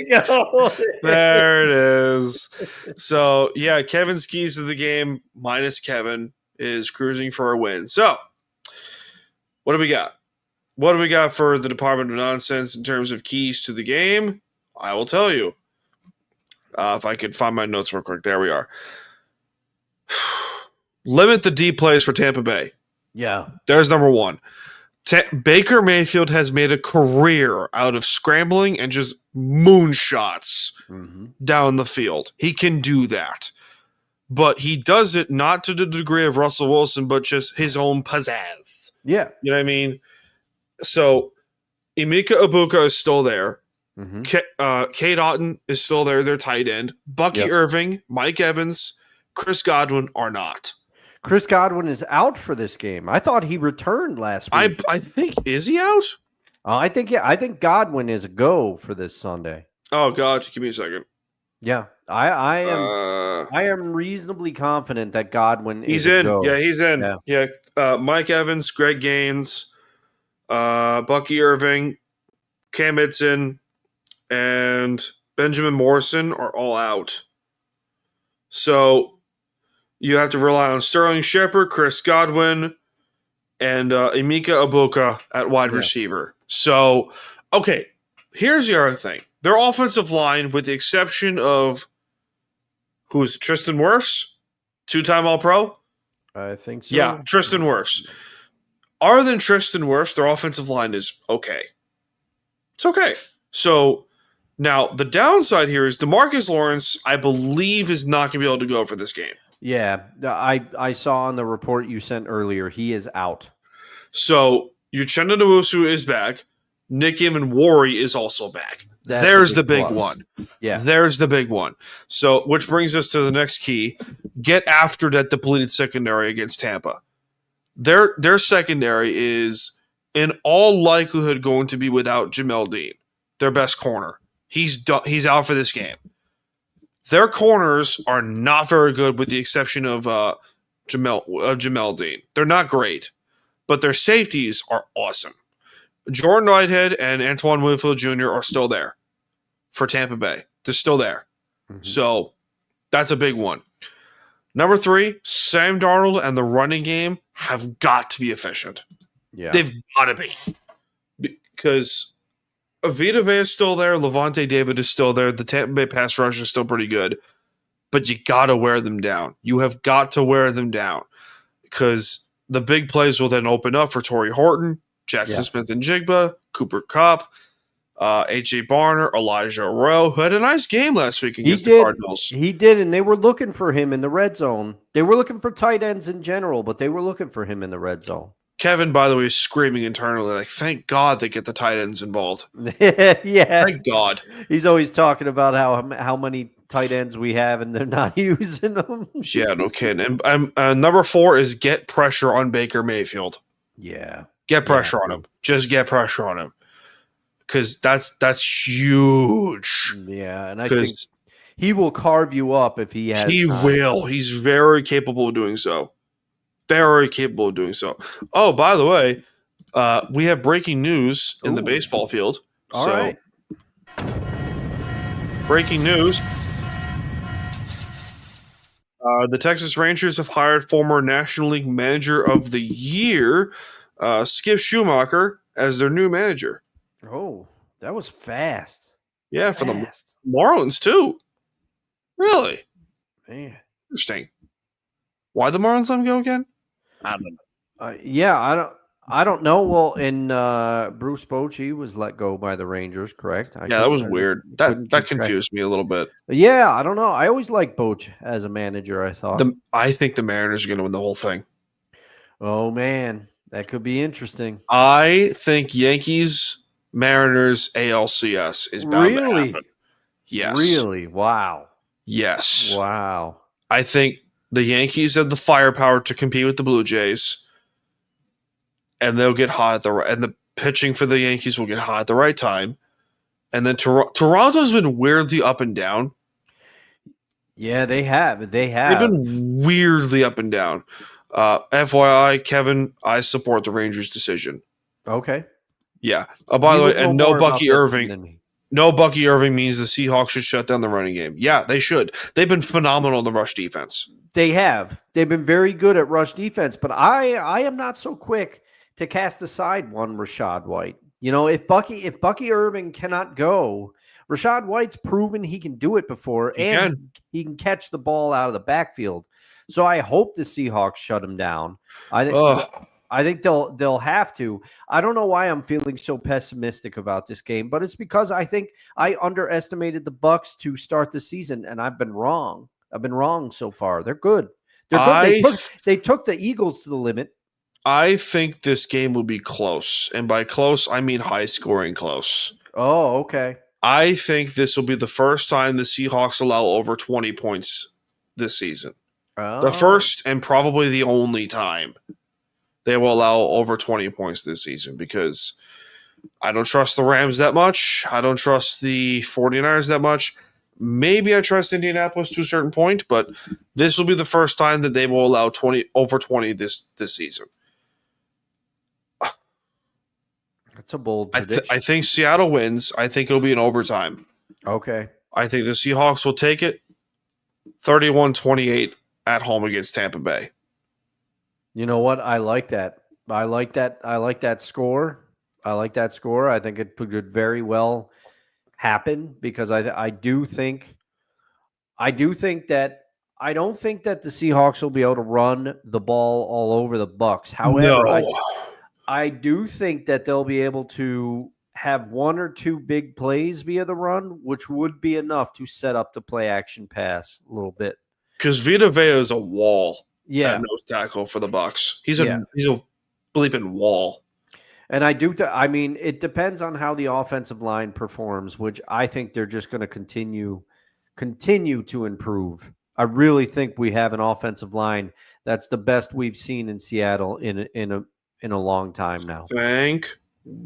There it is. So, yeah, Kevin's keys to the game minus Kevin is cruising for a win. So, what do we got? What do we got for the Department of Nonsense in terms of keys to the game? I will tell you. If I could find my notes real quick. There we are. Limit the deep plays for Tampa Bay. Yeah. There's number one. Baker Mayfield has made a career out of scrambling and just moonshots down the field. He can do that. But he does it not to the degree of Russell Wilson, but just his own pizzazz. Yeah. You know what I mean? So, Emeka Ibuka is still there. Kate Otten is still there. They're tight end. Bucky Irving, Mike Evans, Chris Godwin are not. Chris Godwin is out for this game. I thought he returned last week. I think, is he out? I think Godwin is a go for this Sunday. Oh God, give me a second. Yeah, I am reasonably confident that Godwin is in. A go. Yeah, he's in. Yeah, Mike Evans, Greg Gaines, Bucky Irving, Cam Itson, and Benjamin Morrison are all out. So You have to rely on Sterling Shepard, Chris Godwin, and Emeka Ibuka at wide receiver. So, okay, here's the other thing. Their offensive line, with the exception of who's Tristan Wirfs, 2-time All-Pro? I think so. Yeah, Tristan Wirfs. Other than Tristan Wirfs, their offensive line is okay. It's okay. So, now, the downside here is DeMarcus Lawrence, I believe, is not going to be able to go for this game. Yeah, I saw on the report you sent earlier, he is out. So Uchenna Nwosu is back. Nick Imanwori is also back. There's the big one. Yeah. There's the big one. So, which brings us to the next key. Get after that depleted secondary against Tampa. Their secondary is, in all likelihood, going to be without Jamel Dean, their best corner. He's out for this game. Their corners are not very good, with the exception of Jamel Dean. They're not great, but their safeties are awesome. Jordan Whitehead and Antoine Winfield Jr. are still there for Tampa Bay. They're still there. Mm-hmm. So that's a big one. Number 3, Sam Darnold and the running game have got to be efficient. Yeah, they've got to be, because Vita Vea is still there. Levante David is still there. The Tampa Bay pass rush is still pretty good. But you got to wear them down. You have got to wear them down, because the big plays will then open up for Torrey Horton, Jackson Smith and Jigba, Cooper Kupp, A.J. Barner, Elijah Rowe, who had a nice game last week against the Cardinals. He did, and they were looking for him in the red zone. They were looking for tight ends in general, but they were looking for him in the red zone. Kevin, by the way, is screaming internally, like, thank God they get the tight ends involved. Yeah. Thank God. He's always talking about how many tight ends we have and they're not using them. Yeah, no kidding. And number 4 is get pressure on Baker Mayfield. Yeah. Get pressure on him. Just get pressure on him. Because that's huge. Yeah, and I think he will carve you up if he has. He will. He's very capable of doing so. Very capable of doing so. Oh, by the way, we have breaking news in the baseball field. All right. Breaking news. The Texas Rangers have hired former National League Manager of the Year, Skip Schumacher, as their new manager. Oh, that was fast. Yeah, for the Marlins, too. Really? Man. Interesting. Why the Marlins let him go again? I don't know. Yeah, I don't know. Well, and Bruce Bochy was let go by the Rangers, correct? That was weird. That confused me a little bit. Yeah, I don't know. I always liked Boch as a manager, I thought. I think the Mariners are going to win the whole thing. Oh, man. That could be interesting. I think Yankees, Mariners, ALCS is bound to happen. Yes. Really? Wow. Yes. Wow. I think the Yankees have the firepower to compete with the Blue Jays, and they'll get hot and the pitching for the Yankees will get hot at the right time. And then Toronto's been weirdly up and down. Yeah, they have. They've been weirdly up and down. FYI, Kevin, I support the Rangers' decision. Okay. Yeah. By the way, and no Bucky Irving. No Bucky Irving means the Seahawks should shut down the running game. Yeah, they should. They've been phenomenal in the rush defense. They have. They've been very good at rush defense, but I am not so quick to cast aside one Rachaad White. You know, if Bucky Irving cannot go, Rachaad White's proven he can do it before, and he can catch the ball out of the backfield. So I hope the Seahawks shut him down. I think they'll have to. I don't know why I'm feeling so pessimistic about this game, but it's because I think I underestimated the Bucs to start the season, and I've been wrong. I've been wrong so far. They're good. They're good. They took the Eagles to the limit. I think this game will be close, and by close, I mean high-scoring close. Oh, okay. I think this will be the first time the Seahawks allow over 20 points this season. Oh. The first and probably the only time they will allow over 20 points this season, because I don't trust the Rams that much. I don't trust the 49ers that much. Maybe I trust Indianapolis to a certain point, but this will be the first time that they will allow over 20 this season. That's a bold prediction. I think Seattle wins. I think it'll be an overtime. Okay. I think the Seahawks will take it 31-28 at home against Tampa Bay. You know what? I like that. I like that score. I like that score. I think it could very well happen because I do think that I don't think that the Seahawks will be able to run the ball all over the Bucs. However, No. I do think that they'll be able to have one or two big plays via the run, which would be enough to set up the play action pass a little bit. Because Vita Vea is a wall Yeah. at nose tackle for the Bucs. He's a Yeah. bleeping wall. And I do. I mean, it depends on how the offensive line performs, which I think they're just going to continue to improve. I really think we have an offensive line that's the best we've seen in Seattle in a long time now. Thank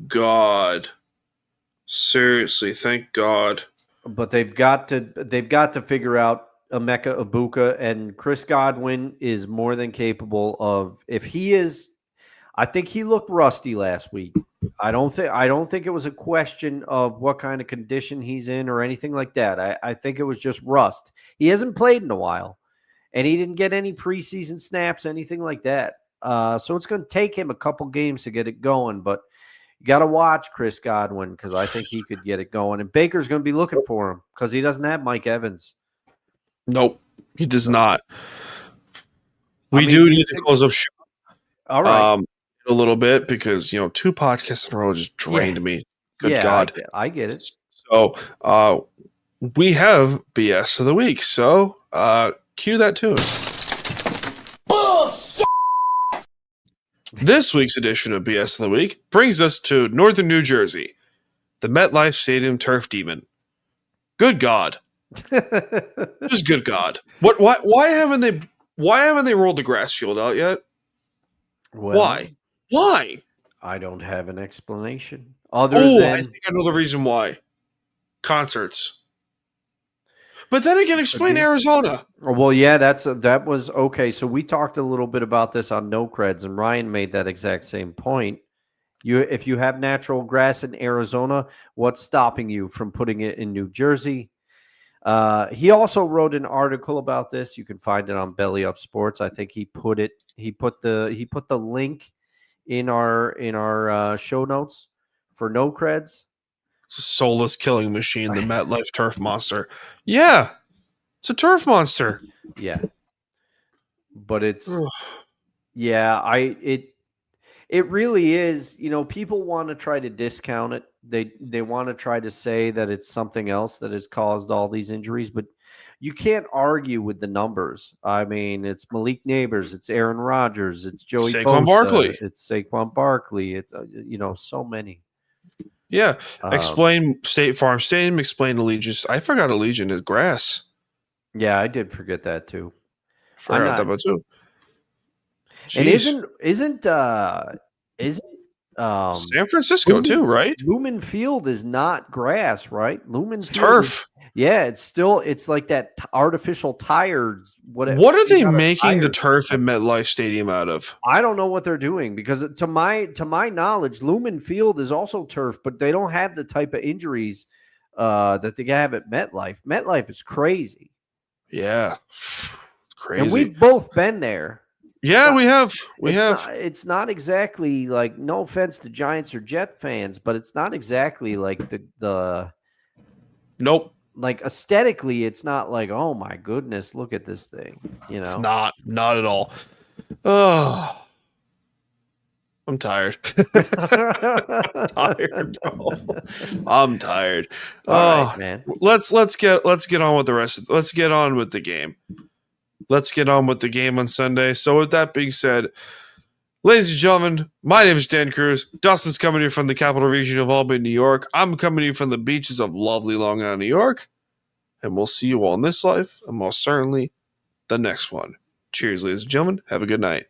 God. Seriously, thank God. But they've got to figure out Emeka Egbuka, and Chris Godwin is more than capable of. If he is, I think he looked rusty last week. I don't think it was a question of what kind of condition he's in or anything like that. I think it was just rust. He hasn't played in a while, and he didn't get any preseason snaps, anything like that. So it's going to take him a couple games to get it going, but you got to watch Chris Godwin because I think he could get it going. And Baker's going to be looking for him because he doesn't have Mike Evans. Nope, he does not. We do need to close up show. All right. A little bit because, 2 podcasts in a row just drained me. Good God. I get it. So we have BS of the week. So cue that tune. This week's edition of BS of the Week brings us to Northern New Jersey, the MetLife Stadium Turf Demon. Good God. Just good God. Why haven't they rolled the grass field out yet? Well, Why? I don't have an explanation. I think I know the reason why. Concerts. But then again, explain Arizona. Well, yeah, that was okay. So we talked a little bit about this on No Creds, and Ryan made that exact same point. If you have natural grass in Arizona, what's stopping you from putting it in New Jersey? He also wrote an article about this. You can find it on Belly Up Sports. I think he put the link in our show notes for No Creds. It's a soulless killing machine, the MetLife Turf Monster. Yeah, it's a turf monster. Yeah, but it's it really is. People want to try to discount it. They want to try to say that it's something else that has caused all these injuries, but you can't argue with the numbers. I mean, it's Malik Neighbors, it's Aaron Rodgers, it's Joey Saquon Bosa, Barkley. It's Saquon Barkley. It's so many. Yeah, explain State Farm Stadium. Explain Allegiant. I forgot Allegiant is grass. Yeah, I did forget that too. Forgot that about too. And Jeez. isn't San Francisco too, right? Lumen Field is not grass, right? Lumen It's Field turf. It's like that artificial tires. What are they making the turf in MetLife Stadium out of? I don't know what they're doing because to my knowledge, Lumen Field is also turf, but they don't have the type of injuries that they have at MetLife. MetLife is crazy. Yeah, it's crazy. And we've both been there. Yeah, we have. It's not exactly like, no offense to Giants or Jet fans, but it's not exactly like the Nope. Like aesthetically, it's not like, oh my goodness, look at this thing. It's not at all. Oh, I'm tired. I'm tired, bro. I'm tired. All right, man. Let's get on with the rest. Let's get on with the game. Let's get on with the game on Sunday. So with that being said, ladies and gentlemen, my name is Dan Cruz. Dustin's coming here from the capital region of Albany, New York. I'm coming here from the beaches of lovely Long Island, New York. And we'll see you all in this life and most certainly the next one. Cheers, ladies and gentlemen. Have a good night.